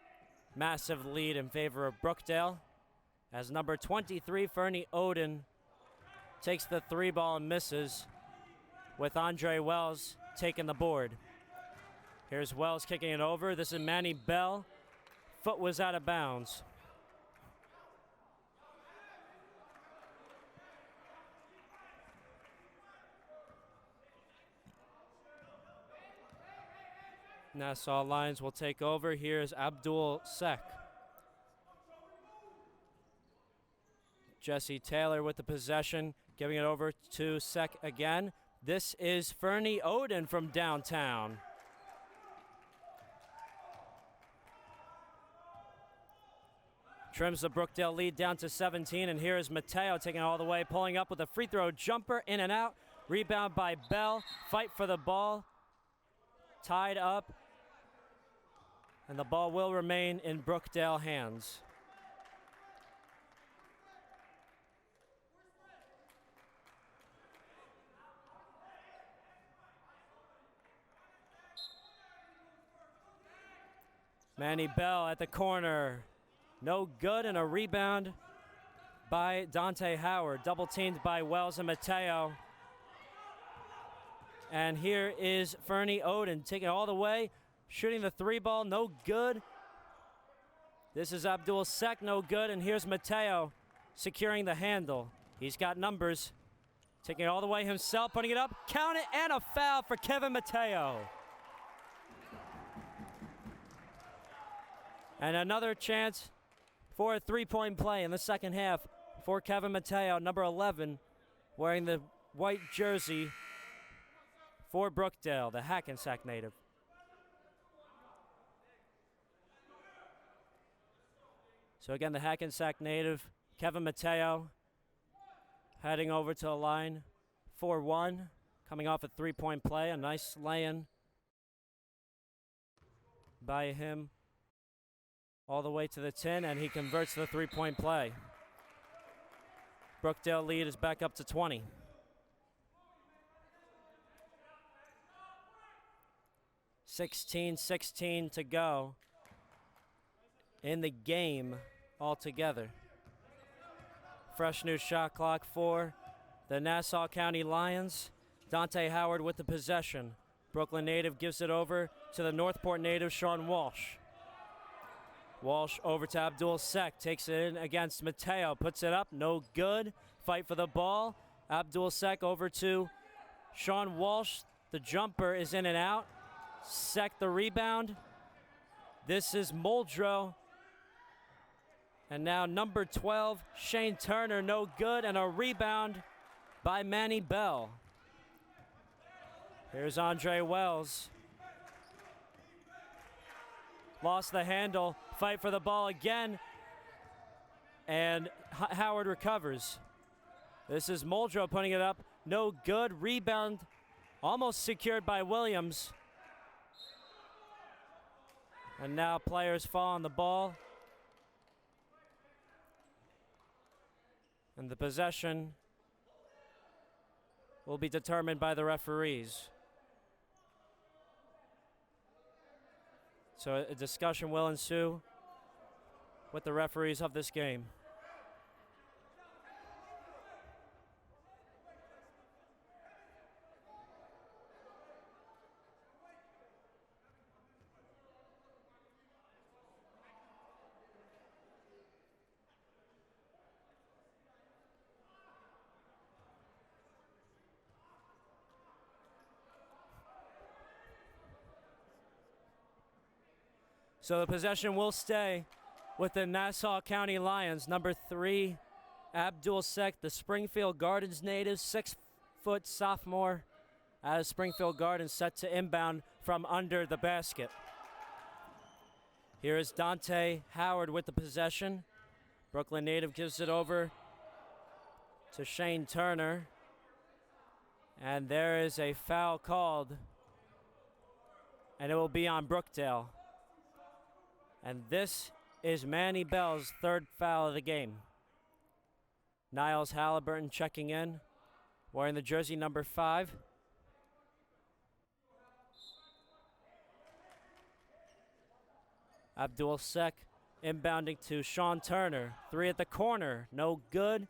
massive lead in favor of Brookdale, as number 23, Fernie Oden, takes the 3-ball and misses, with Andre Wells taking the board. Here's Wells kicking it over. This is Manny Bell. Foot was out of bounds. Nassau Lions will take over. Here's Abdul Sek. Jesse Taylor with the possession, giving it over to Sek again. This is Fernie Oden from downtown. Trims the Brookdale lead down to 17, and here is Mateo taking it all the way, pulling up with a free throw jumper, in and out. Rebound by Bell. Fight for the ball. Tied up. And the ball will remain in Brookdale hands. Manny Bell at the corner. No good, and a rebound by Dante Howard. Double teamed by Wells and Mateo. And here is Fernie Oden taking it all the way. Shooting the 3-ball, no good. This is Abdul Sek, no good. And here's Mateo securing the handle. He's got numbers. Taking it all the way himself, putting it up. Count it, and a foul for Kevin Mateo. And another chance for a 3-point play in the second half for Kevin Mateo, number 11, wearing the white jersey for Brookdale, the Hackensack native. So again, the Hackensack native, Kevin Mateo, heading over to the line, 4-1, coming off a 3-point play, a nice lay-in by him all the way to the 10, and he converts the 3-point play. Brookdale lead is back up to 20. .16 to go in the game altogether. Fresh new shot clock for the Nassau County Lions. Dante Howard with the possession. Brooklyn native gives it over to the Northport native, Sean Walsh. Walsh over to Abdul Sek, takes it in against Mateo, puts it up, no good. Fight for the ball. Abdul Sek over to Sean Walsh. The jumper is in and out. Sek the rebound. This is Muldrow. And now number 12, Shane Turner, no good, and a rebound by Manny Bell. Here's Andre Wells. Lost the handle, fight for the ball again, and Howard recovers. This is Muldrow putting it up, no good. Rebound almost secured by Williams. And now players fall on the ball. And the possession will be determined by the referees. So a discussion will ensue with the referees of this game. So the possession will stay with the Nassau County Lions. Number 3, Abdul Sek, the Springfield Gardens native, 6-foot sophomore out of Springfield Gardens, set to inbound from under the basket. Here is Dante Howard with the possession. Brooklyn native gives it over to Shane Turner. And there is a foul called, and it will be on Brookdale. And this is Manny Bell's third foul of the game. Niles Halliburton checking in, wearing the jersey number 5. Abdul Sek inbounding to Sean Turner. Three at the corner, no good.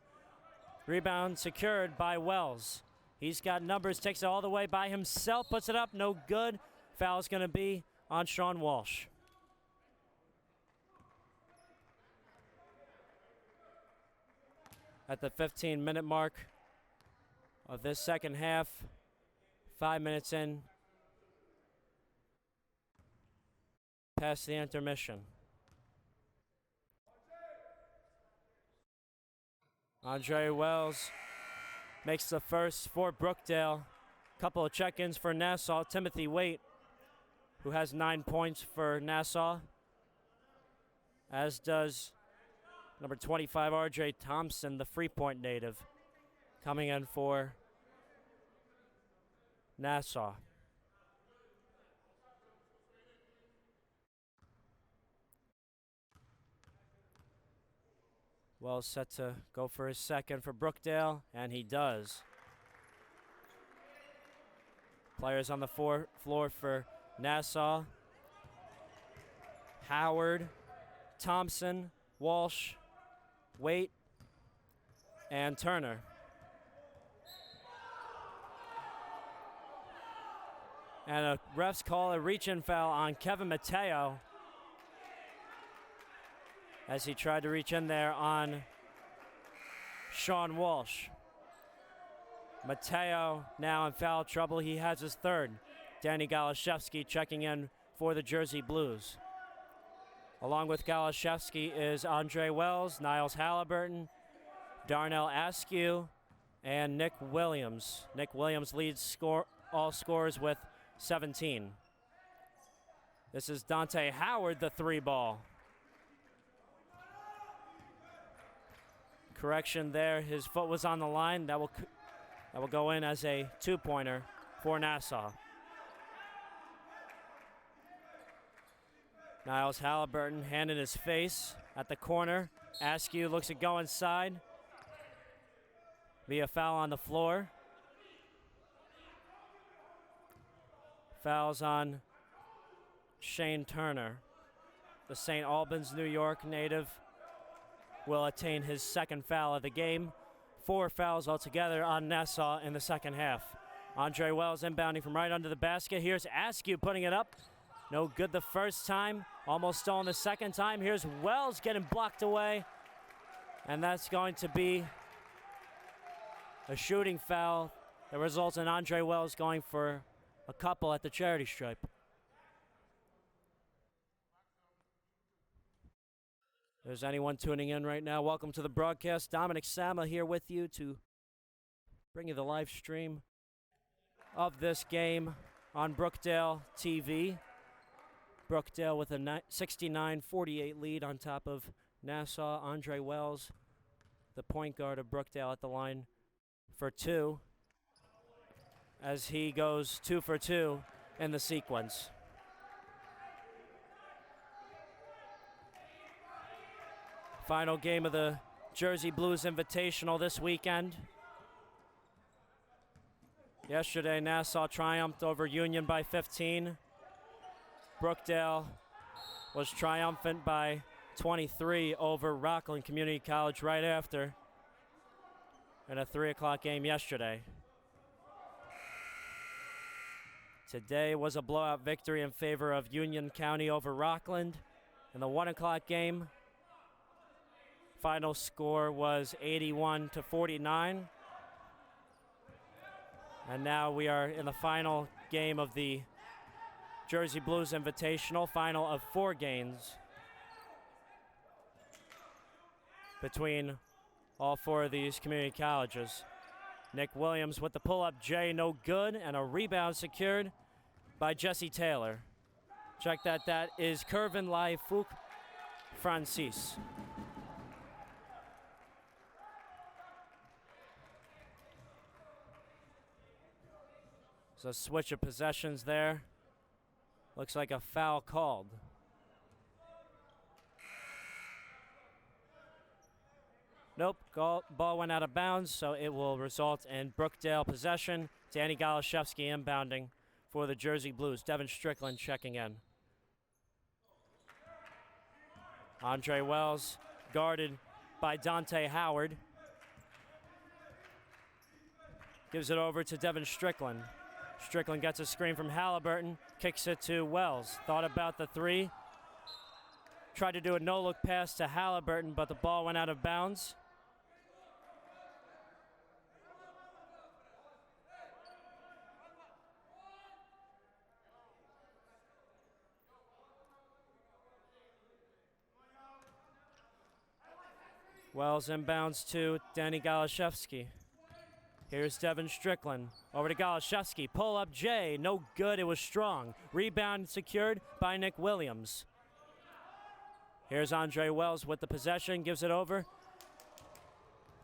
Rebound secured by Wells. He's got numbers, takes it all the way by himself, puts it up, no good. Foul's going to be on Sean Walsh. At the 15-minute mark of this second half, 5 minutes in, past the intermission. Andre Wells makes the first for Brookdale. Couple of check-ins for Nassau. Timothy Waite, who has 9 points for Nassau, as does number 25, R.J. Thompson, the Freeport native, coming in for Nassau. Wells set to go for his second for Brookdale, and he does. Players on the floor for Nassau: Howard, Thompson, Walsh, Waite, and Turner. And a ref's call a reach-in foul on Kevin Mateo as he tried to reach in there on Sean Walsh. Mateo now in foul trouble. He has his third. Danny Galashevsky checking in for the Jersey Blues. Along with Galashevsky is Andre Wells, Niles Halliburton, Darnell Askew, and Nick Williams. Nick Williams leads all scorers with 17. This is Dante Howard, the three ball. Correction there, his foot was on the line. That will go in as a two-pointer for Nassau. Niles Halliburton, hand in his face at the corner. Askew looks to go inside. Be a foul on the floor. Fouls on Shane Turner. The St. Albans, New York native will attain his second foul of the game. 4 fouls altogether on Nassau in the second half. Andre Wells inbounding from right under the basket. Here's Askew putting it up. No good the first time. Almost stolen the second time. Here's Wells getting blocked away. And that's going to be a shooting foul that results in Andre Wells going for a couple at the charity stripe. If there's anyone tuning in right now, welcome to the broadcast. Dominic Sama here with you to bring you the live stream of this game on Brookdale TV. Brookdale with a 69-48 lead on top of Nassau. Andre Wells, the point guard of Brookdale, at the line for 2 as he goes 2 for 2 in the sequence. Final game of the Jersey Blues Invitational this weekend. Yesterday, Nassau triumphed over Union by 15. Brookdale was triumphant by 23 over Rockland Community College right after in a 3 o'clock game yesterday. Today was a blowout victory in favor of Union County over Rockland. In the 1 o'clock game, final score was 81-49. And now we are in the final game of the Jersey Blues Invitational, final of 4 games between all 4 of these community colleges. Nick Williams with the pull-up J, no good, and a rebound secured by Jesse Taylor. Check that, that is Kervin Laifuk Francis. So switch of possessions there. Looks like a foul called. Nope, ball went out of bounds, so it will result in Brookdale possession. Danny Galashevsky inbounding for the Jersey Blues. Devin Strickland checking in. Andre Wells guarded by Dante Howard. Gives it over to Devin Strickland. Strickland gets a screen from Halliburton, kicks it to Wells. Thought about the three. Tried to do a no-look pass to Halliburton, but the ball went out of bounds. Wells inbounds to Danny Galashevsky. Here's Devin Strickland. Over to Galashevsky. Pull up Jay. No good. It was strong. Rebound secured by Nick Williams. Here's Andre Wells with the possession. Gives it over.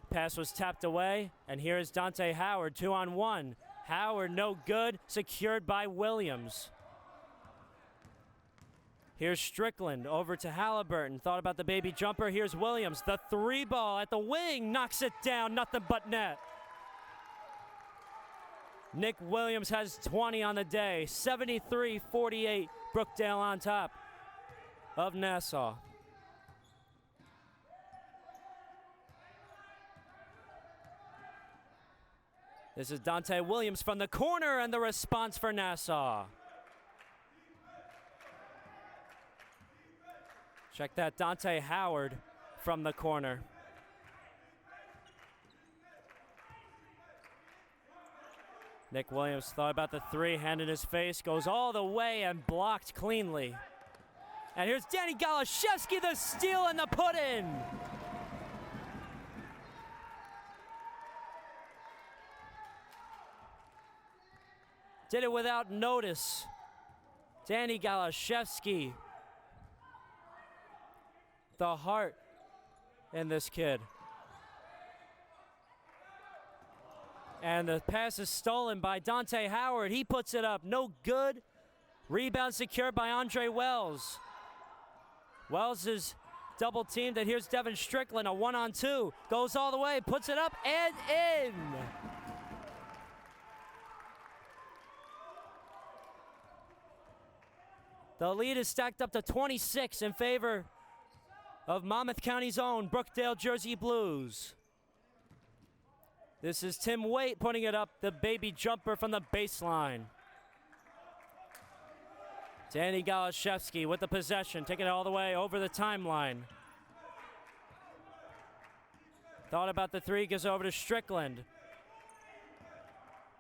Pass was tapped away. And here's Dante Howard. 2-on-1. Howard no good. Secured by Williams. Here's Strickland over to Halliburton. Thought about the baby jumper. Here's Williams. The three ball at the wing. Knocks it down. Nothing but net. Nick Williams has 20 on the day. 73-48. Brookdale on top of Nassau. This is Dante Williams from the corner, and the response for Nassau. Check that, Dante Howard from the corner. Nick Williams thought about the three, hand in his face, goes all the way and blocked cleanly. And here's Danny Galashevsky, the steal and the put-in. Did it without notice. Danny Galashevsky. The heart in this kid. And the pass is stolen by Dante Howard. He puts it up. No good. Rebound secured by Andre Wells. Wells is double teamed, and here's Devin Strickland, a 1-on-2. Goes all the way, puts it up, and in. The lead is stacked up to 26 in favor of Monmouth County's own Brookdale Jersey Blues. This is Tim Waite putting it up, the baby jumper from the baseline. Danny Galashevsky with the possession, taking it all the way over the timeline. Thought about the three, goes over to Strickland.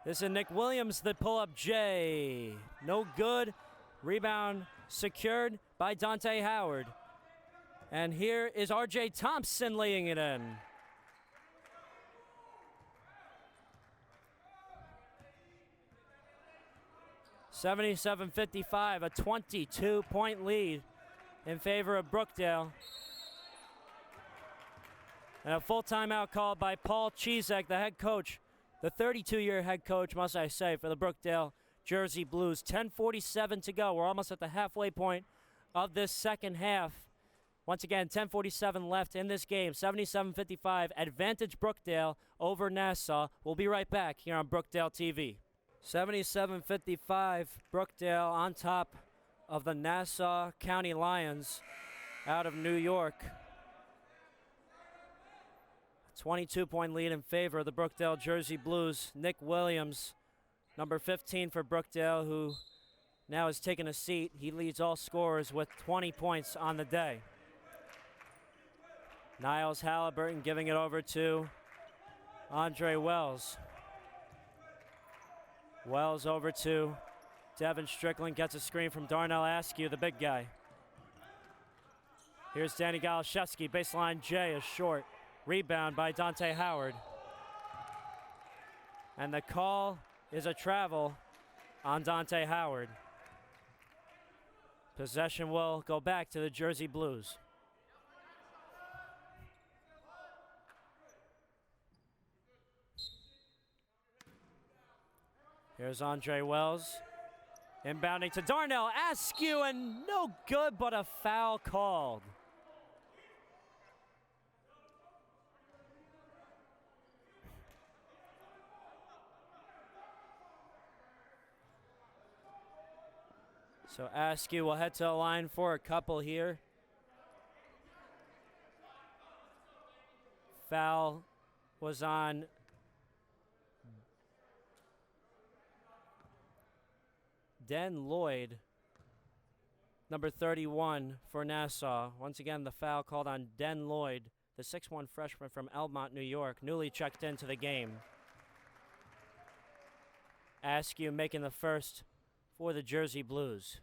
This is Nick Williams, the pull-up J. No good. Rebound secured by Dante Howard. And here is R.J. Thompson laying it in. (77-55), a 22-point lead in favor of Brookdale. And a full timeout called by Paul Chizek, the head coach, the 32-year head coach, must I say, for the Brookdale Jersey Blues. 10:47 to go. We're almost at the halfway point of this second half. Once again, 10:47 left in this game. 77-55, advantage Brookdale over Nassau. We'll be right back here on Brookdale TV. 77-55, Brookdale on top of the Nassau County Lions out of New York. 22-point lead in favor of the Brookdale Jersey Blues. Nick Williams, number 15 for Brookdale, who now has taken a seat. He leads all scorers with 20 points on the day. Niles Halliburton giving it over to Andre Wells. Wells over to Devin Strickland, gets a screen from Darnell Askew, the big guy. Here's Danny Galashevsky, baseline J is short. Rebound by Dante Howard. And the call is a travel on Dante Howard. Possession will go back to the Jersey Blues. Here's Andre Wells, inbounding to Darnell Askew, and no good, but a foul called. So Askew will head to the line for a couple here. Foul was on Den Lloyd, number 31 for Nassau. Once again, the foul called on Den Lloyd, the 6'1 freshman from Elmont, New York, newly checked into the game. Askew making the first for the Jersey Blues.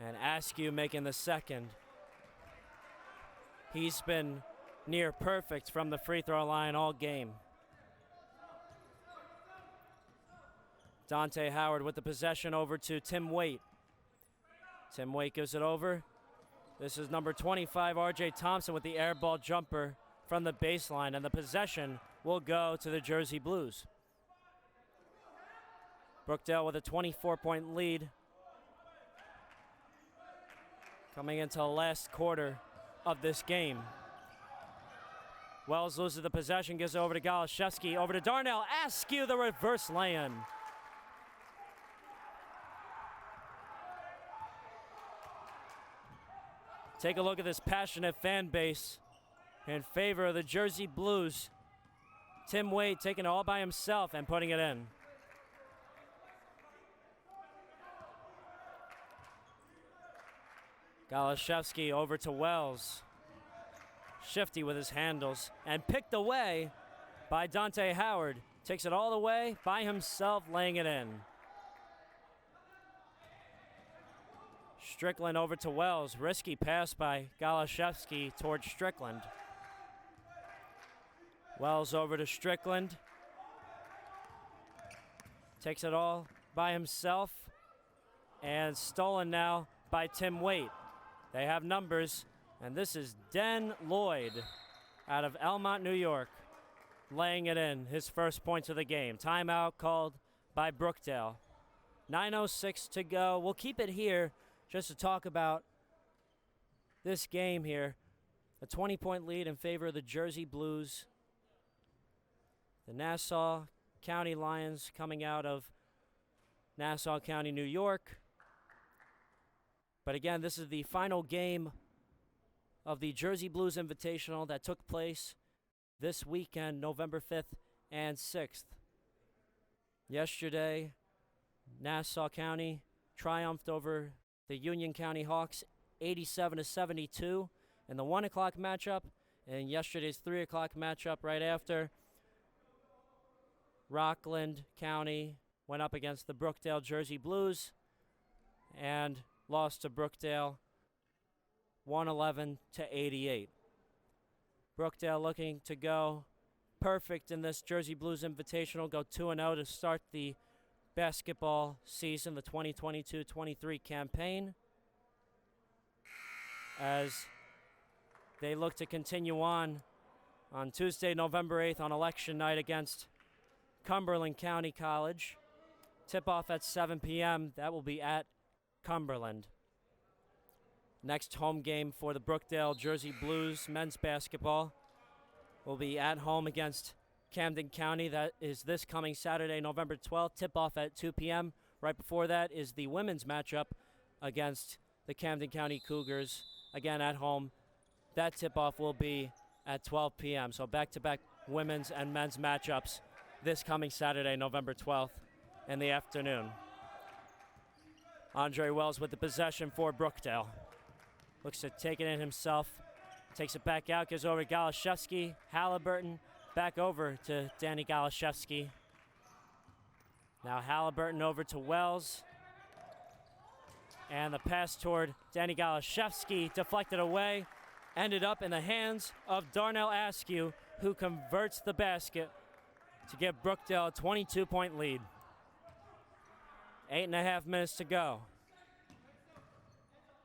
And Askew making the second. He's been near perfect from the free throw line all game. Dante Howard with the possession over to Tim Waite. Tim Waite gives it over. This is number 25, R.J. Thompson, with the air ball jumper from the baseline, and the possession will go to the Jersey Blues. Brookdale with a 24-point lead coming into the last quarter of this game. Wells loses the possession, gives it over to Golashevsky, over to Darnell Askew, the reverse lay-in. Take a look at this passionate fan base in favor of the Jersey Blues. Tim Waite taking it all by himself and putting it in. Golashevsky over to Wells. Shifty with his handles and picked away by Dante Howard. Takes it all the way by himself, laying it in. Strickland over to Wells. Risky pass by Golashevsky towards Strickland. Wells over to Strickland. Takes it all by himself and stolen now by Tim Waite. They have numbers, and this is Den Lloyd out of Elmont, New York, laying it in, his first points of the game. Timeout called by Brookdale. 9:06 to go. We'll keep it here just to talk about this game here. A 20-point lead in favor of the Jersey Blues. The Nassau County Lions coming out of Nassau County, New York. But again, this is the final game of the Jersey Blues Invitational that took place this weekend, November 5th and 6th. Yesterday, Nassau County triumphed over the Union County Hawks 87-72 in the 1 o'clock matchup, and yesterday's 3 o'clock matchup right after, Rockland County went up against the Brookdale Jersey Blues and lost to Brookdale 111-88. Brookdale looking to go perfect in this Jersey Blues Invitational, go 2-0 to start the basketball season, the 2022-23 campaign, as they look to continue on Tuesday, November 8th on election night against Cumberland County College. Tip-off at 7 p.m. That will be at Cumberland. Next home game for the Brookdale Jersey Blues men's basketball will be at home against Camden County. That is this coming Saturday, November 12th. Tip-off at 2 p.m. Right before that is the women's matchup against the Camden County Cougars, again at home. That tip-off will be at 12 p.m. So back-to-back women's and men's matchups this coming Saturday, November 12th in the afternoon. Andre Wells with the possession for Brookdale. Looks to take it in himself. Takes it back out, gives over to Golashevsky. Halliburton back over to Danny Golashevsky. Now Halliburton over to Wells. And the pass toward Danny Golashevsky deflected away. Ended up in the hands of Darnell Askew, who converts the basket to give Brookdale a 22-point lead. 8.5 minutes to go.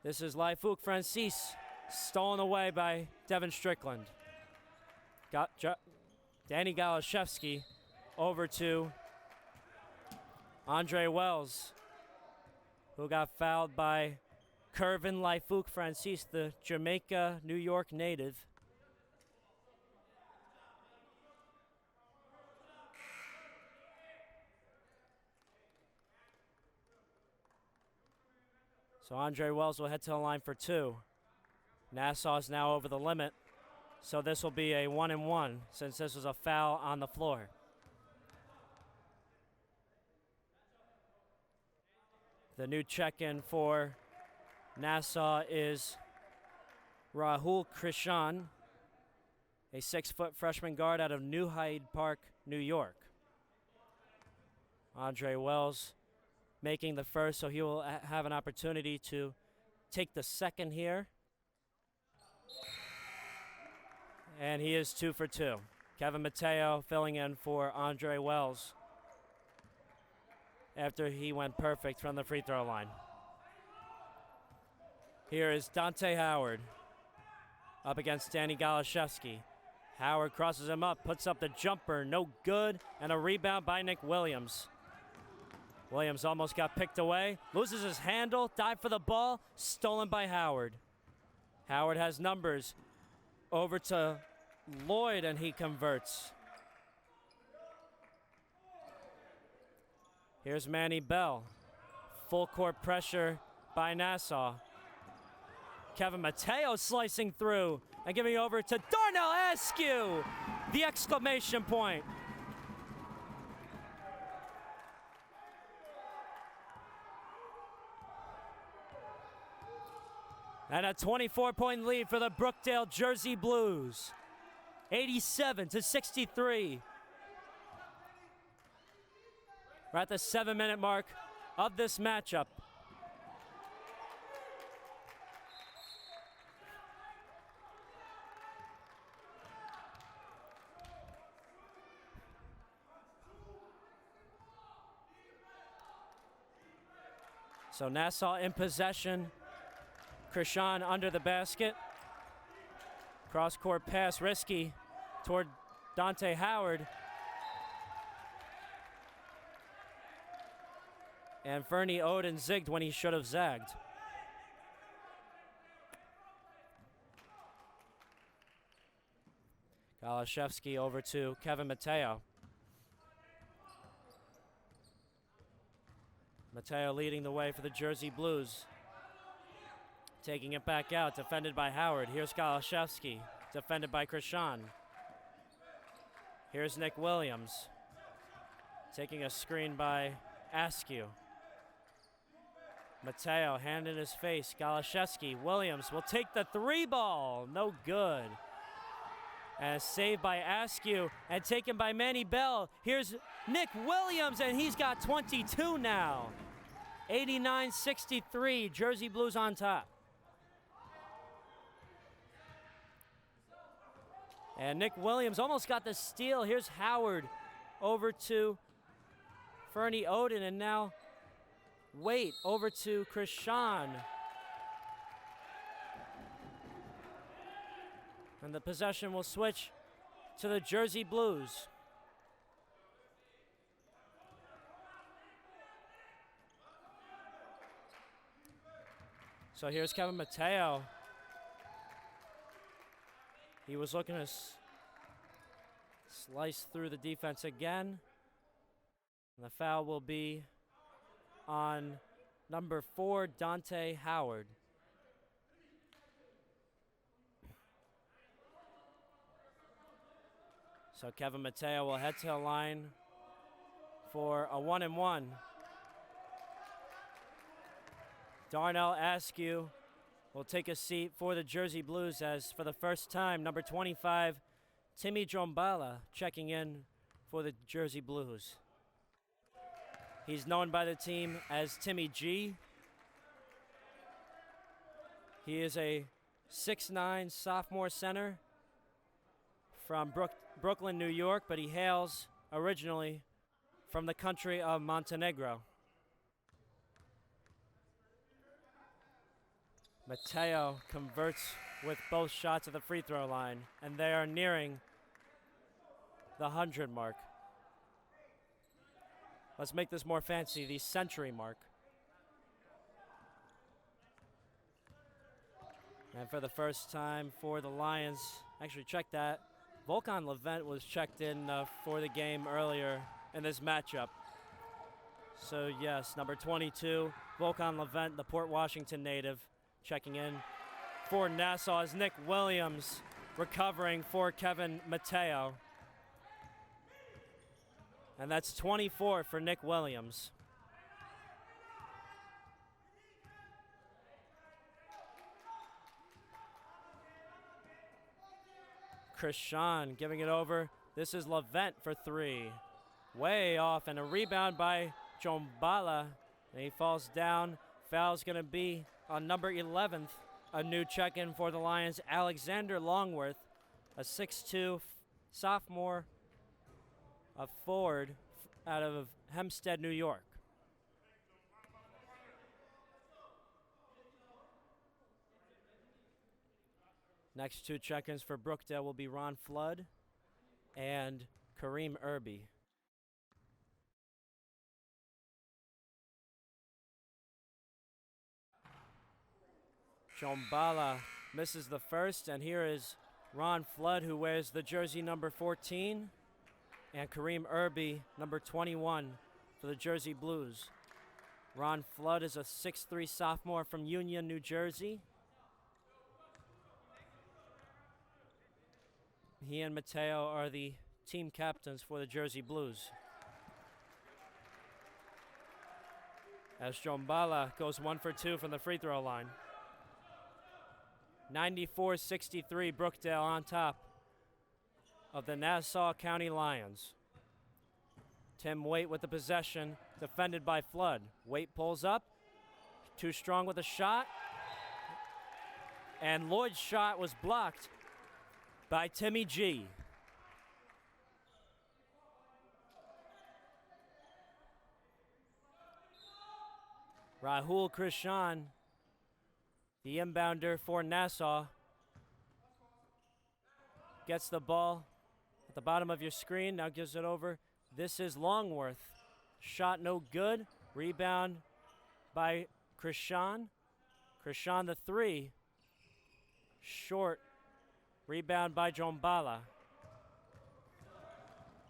This is Laifouk Francis, stolen away by Devin Strickland. Danny Golashevsky over to Andre Wells, who got fouled by Kervin Laifouk Francis, the Jamaica, New York native. So Andre Wells will head to the line for two. Nassau is now over the limit, so this will be a 1-1 since this was a foul on the floor. The new check-in for Nassau is Rahul Krishan, a 6-foot freshman guard out of New Hyde Park, New York. Andre Wells making the first, so he will have an opportunity to take the second here. And he is 2 for 2. Kevin Mateo filling in for Andre Wells after he went perfect from the free throw line. Here is Dante Howard up against Danny Galashevsky. Howard crosses him up, puts up the jumper, no good, and a rebound by Nick Williams. Williams almost got picked away, loses his handle, dive for the ball, stolen by Howard. Howard has numbers, over to Lloyd, and he converts. Here's Manny Bell. Full court pressure by Nassau. Kevin Mateo slicing through and giving over to Darnell Askew. The exclamation point. And a 24-point lead for the Brookdale Jersey Blues. 87-63. We're at the 7-minute mark of this matchup. So Nassau in possession. Krishan under the basket. Cross-court pass, risky, toward Dante Howard. And Fernie Oden zigged when he should have zagged. Galashevsky over to Kevin Mateo. Mateo leading the way for the Jersey Blues. Taking it back out, defended by Howard. Here's Galashevsky, defended by Krishan. Here's Nick Williams, taking a screen by Askew. Mateo, hand in his face. Galashevsky, Williams will take the three ball. No good. And saved by Askew and taken by Manny Bell. Here's Nick Williams, and he's got 22 now. 89-63, Jersey Blues on top. And Nick Williams almost got the steal. Here's Howard over to Fernie Oden, and now Waite over to Krishan. And the possession will switch to the Jersey Blues. So here's Kevin Mateo. He was looking to slice through the defense again. And the foul will be on number 4, Dante Howard. So Kevin Mateo will head to the line for a 1-1. Darnell Askew will take a seat for the Jersey Blues as for the first time, number 25, Timmy Jombala checking in for the Jersey Blues. He's known by the team as Timmy G. He is a 6'9" sophomore center from Brooklyn, New York, but he hails originally from the country of Montenegro. Mateo converts with both shots at the free throw line, and they are nearing the 100 mark. Let's make this more fancy, the century mark. And for the first time for the Lions, actually check that, Volkan Levent was checked in for the game earlier in this matchup. So yes, number 22, Volkan Levent, the Port Washington native, checking in for Nassau as Nick Williams recovering for Kevin Mateo. And that's 24 for Nick Williams. Krishan giving it over. This is Levent for three. Way off, and a rebound by Jombala. And he falls down. Foul's going to be on number 11th. A new check-in for the Lions, Alexander Longworth, a 6'2 sophomore, a forward out of Hempstead, New York. Next two check-ins for Brookdale will be Ron Flood and Kareem Irby. Jombala misses the first, and here is Ron Flood, who wears the jersey number 14, and Kareem Irby, number 21, for the Jersey Blues. Ron Flood is a 6'3 sophomore from Union, New Jersey. He and Mateo are the team captains for the Jersey Blues. As Jombala goes 1 for 2 from the free throw line. 94-63, Brookdale on top of the Nassau County Lions. Tim Waite with the possession, defended by Flood. Waite pulls up, too strong with a shot, and Lloyd's shot was blocked by Timmy G. Rahul Krishan, the inbounder for Nassau, gets the ball at the bottom of your screen, now gives it over. This is Longworth. Shot no good. Rebound by Krishan. Krishan the three. Short. Rebound by Jombala.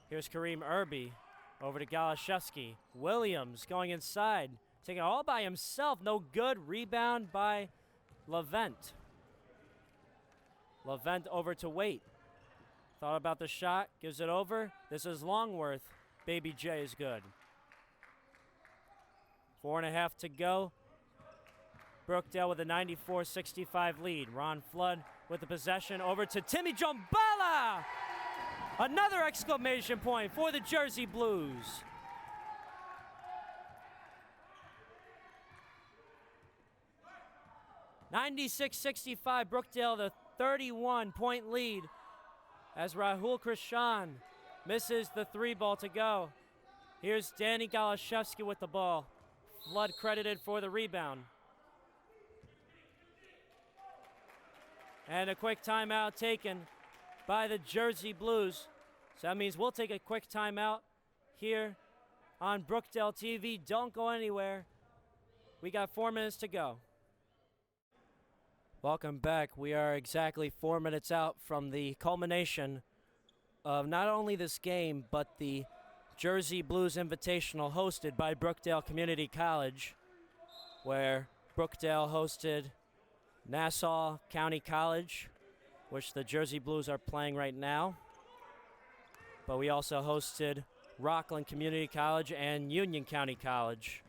Here's Kareem Irby over to Galashevsky. Williams going inside, taking it all by himself. No good. Rebound by Levent. Levent over to Waite. Thought about the shot, gives it over. This is Longworth. Baby J is good. 4.5 to go. Brookdale with a 94-65 lead. Ron Flood with the possession over to Timmy Jombala. Another exclamation point for the Jersey Blues. (96-65), Brookdale, the 31-point lead as Rahul Krishan misses the three ball to go. Here's Danny Galashevsky with the ball. Flood credited for the rebound. And a quick timeout taken by the Jersey Blues. So that means we'll take a quick timeout here on Brookdale TV. Don't go anywhere. We got 4 minutes to go. Welcome back. We are exactly 4 minutes out from the culmination of not only this game, but the Jersey Blues Invitational hosted by Brookdale Community College, where Brookdale hosted Nassau County College, which the Jersey Blues are playing right now. But we also hosted Rockland Community College and Union County College.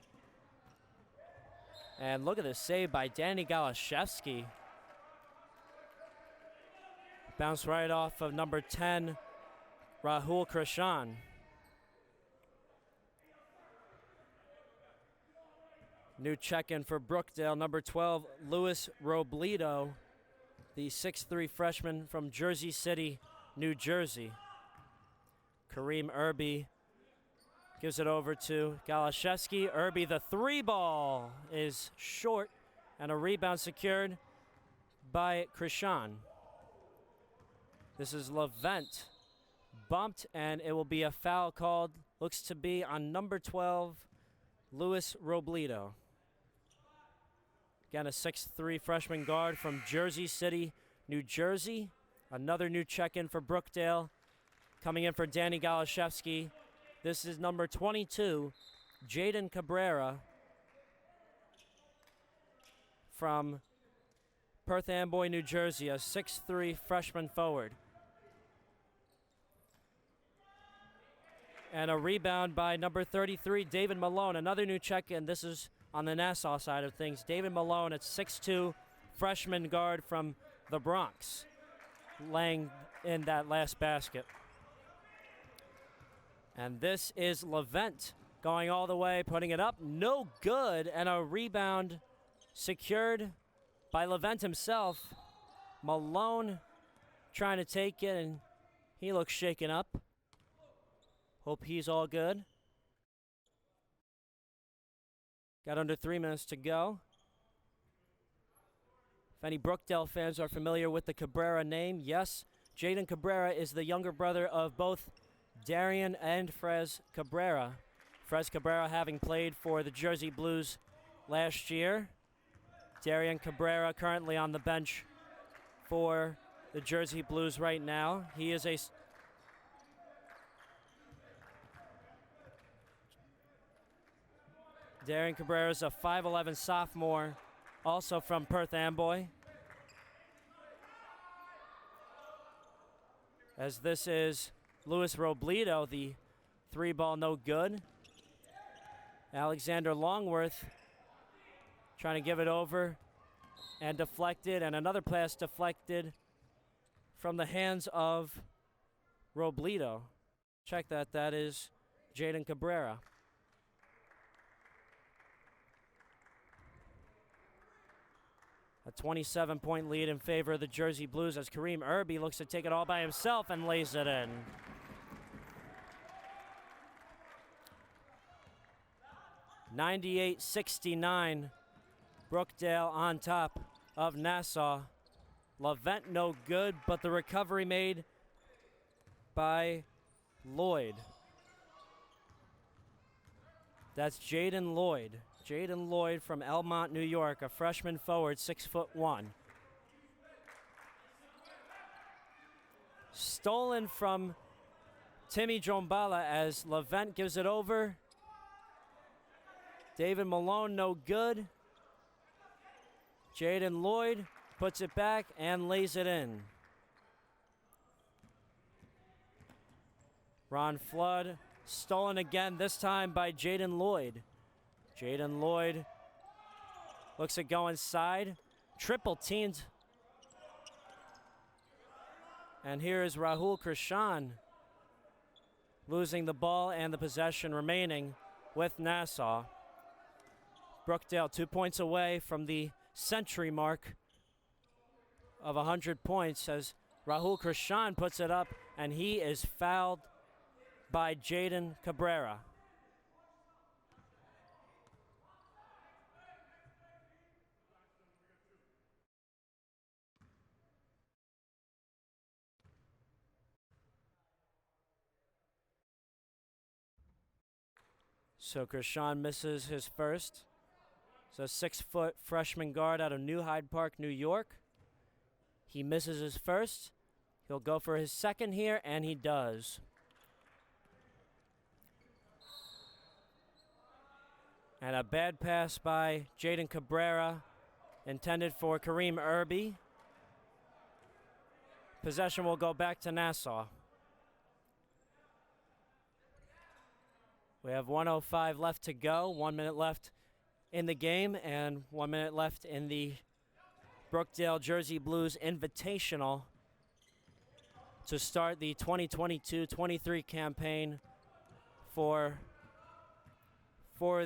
And look at this save by Danny Galashevsky. Bounced right off of number 10, Rahul Krishan. New check-in for Brookdale, number 12, Louis Robledo, the 6'3 freshman from Jersey City, New Jersey. Kareem Irby gives it over to Galashevsky. Irby, the three ball is short, and a rebound secured by Krishan. This is Levent. Bumped, and it will be a foul called, looks to be on number 12, Louis Robledo. Again, a 6'3 freshman guard from Jersey City, New Jersey. Another new check-in for Brookdale. Coming in for Danny Galashevsky. This is number 22, Jaden Cabrera from Perth Amboy, New Jersey, a 6'3" freshman forward. And a rebound by number 33, David Malone. Another new check, and this is on the Nassau side of things. David Malone at 6'2", freshman guard from the Bronx, laying in that last basket. And this is Levent going all the way, putting it up. No good, and a rebound secured by Levent himself. Malone trying to take it, and he looks shaken up. Hope he's all good. Got under 3 minutes to go. If any Brookdale fans are familiar with the Cabrera name, yes, Jaden Cabrera is the younger brother of both Darian and Frez Cabrera. Frez Cabrera having played for the Jersey Blues last year. Darian Cabrera currently on the bench for the Jersey Blues right now. He is a Darian Cabrera is a 5'11" sophomore, also from Perth Amboy. As this is Luis Robledo, the 3-ball no good. Alexander Longworth trying to give it over and deflected, and another pass deflected from the hands of Robledo. Check that, that is Jaden Cabrera. A 27-point lead in favor of the Jersey Blues as Kareem Irby looks to take it all by himself and lays it in. (98-69), Brookdale on top of Nassau. Levent no good, but the recovery made by Lloyd. That's Jaden Lloyd. Jaden Lloyd from Elmont, New York, a freshman forward, 6'1". Stolen from Timmy Jombala as Levent gives it over. David Malone no good. Jaden Lloyd puts it back and lays it in. Ron Flood stolen again, this time by Jaden Lloyd. Jaden Lloyd looks at going side, triple teamed. And here is Rahul Krishan losing the ball and the possession remaining with Nassau. Brookdale 2 points away from the century mark of 100 points as Rahul Krishan puts it up, and he is fouled by Jaden Cabrera. So Krishan misses his first. So 6-foot freshman guard out of New Hyde Park, New York. He misses his first. He'll go for his second here, and he does. And a bad pass by Jaden Cabrera, intended for Kareem Irby. Possession will go back to Nassau. We have 1:05 left to go, 1 minute left in the game, and 1 minute left in the Brookdale Jersey Blues Invitational to start the 2022-23 campaign for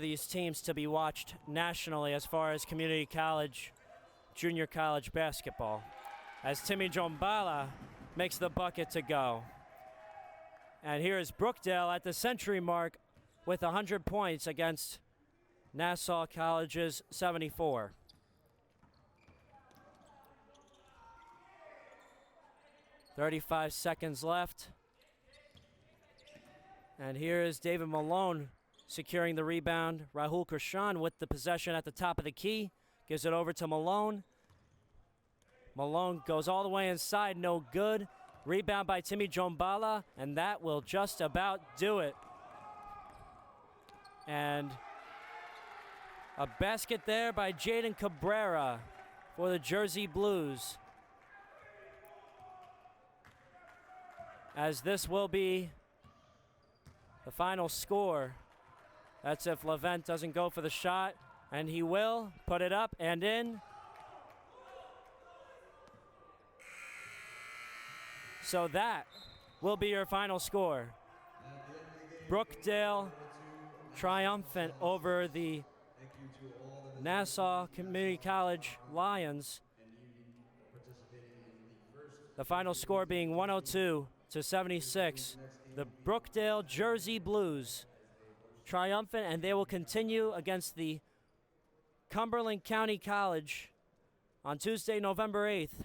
these teams to be watched nationally as far as community college, junior college basketball, as Timmy Jombala makes the bucket to go. And here is Brookdale at the century mark with 100 points against Nassau College's 74. .35 seconds left. And here is David Malone securing the rebound. Rahul Krishan with the possession at the top of the key. Gives it over to Malone. Malone goes all the way inside, no good. Rebound by Timmy Jombala, and that will just about do it. And a basket there by Jaden Cabrera for the Jersey Blues. As this will be the final score. That's if Levent doesn't go for the shot, and he will put it up and in. So that will be your final score. Brookdale triumphant over the Nassau Community College Lions. The final score being 102-76. The Brookdale Jersey Blues triumphant, and they will continue against the Cumberland County College on Tuesday, November 8th,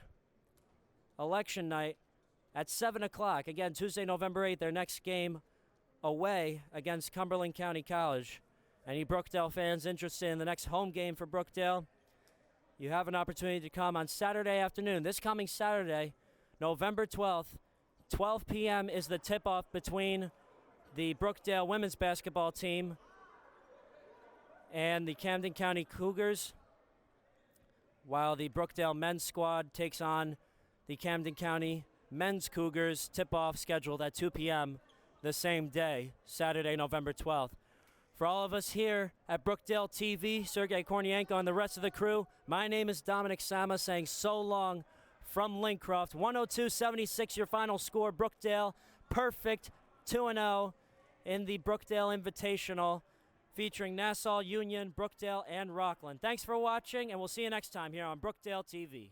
election night at 7 o'clock. Again, Tuesday, November 8th, their next game away against Cumberland County College. Any Brookdale fans interested in the next home game for Brookdale, you have an opportunity to come on Saturday afternoon. This coming Saturday, November 12th, 12 p.m. is the tip-off between the Brookdale women's basketball team and the Camden County Cougars, while the Brookdale men's squad takes on the Camden County men's Cougars. Tip-off scheduled at 2 p.m. the same day, Saturday, November 12th. For all of us here at Brookdale TV, Sergey Kornienko and the rest of the crew, my name is Dominic Sama saying so long from Lincroft. 102-76 your final score. Brookdale perfect 2-0 in the Brookdale Invitational, featuring Nassau, Union, Brookdale, and Rockland. Thanks for watching, and we'll see you next time here on Brookdale TV.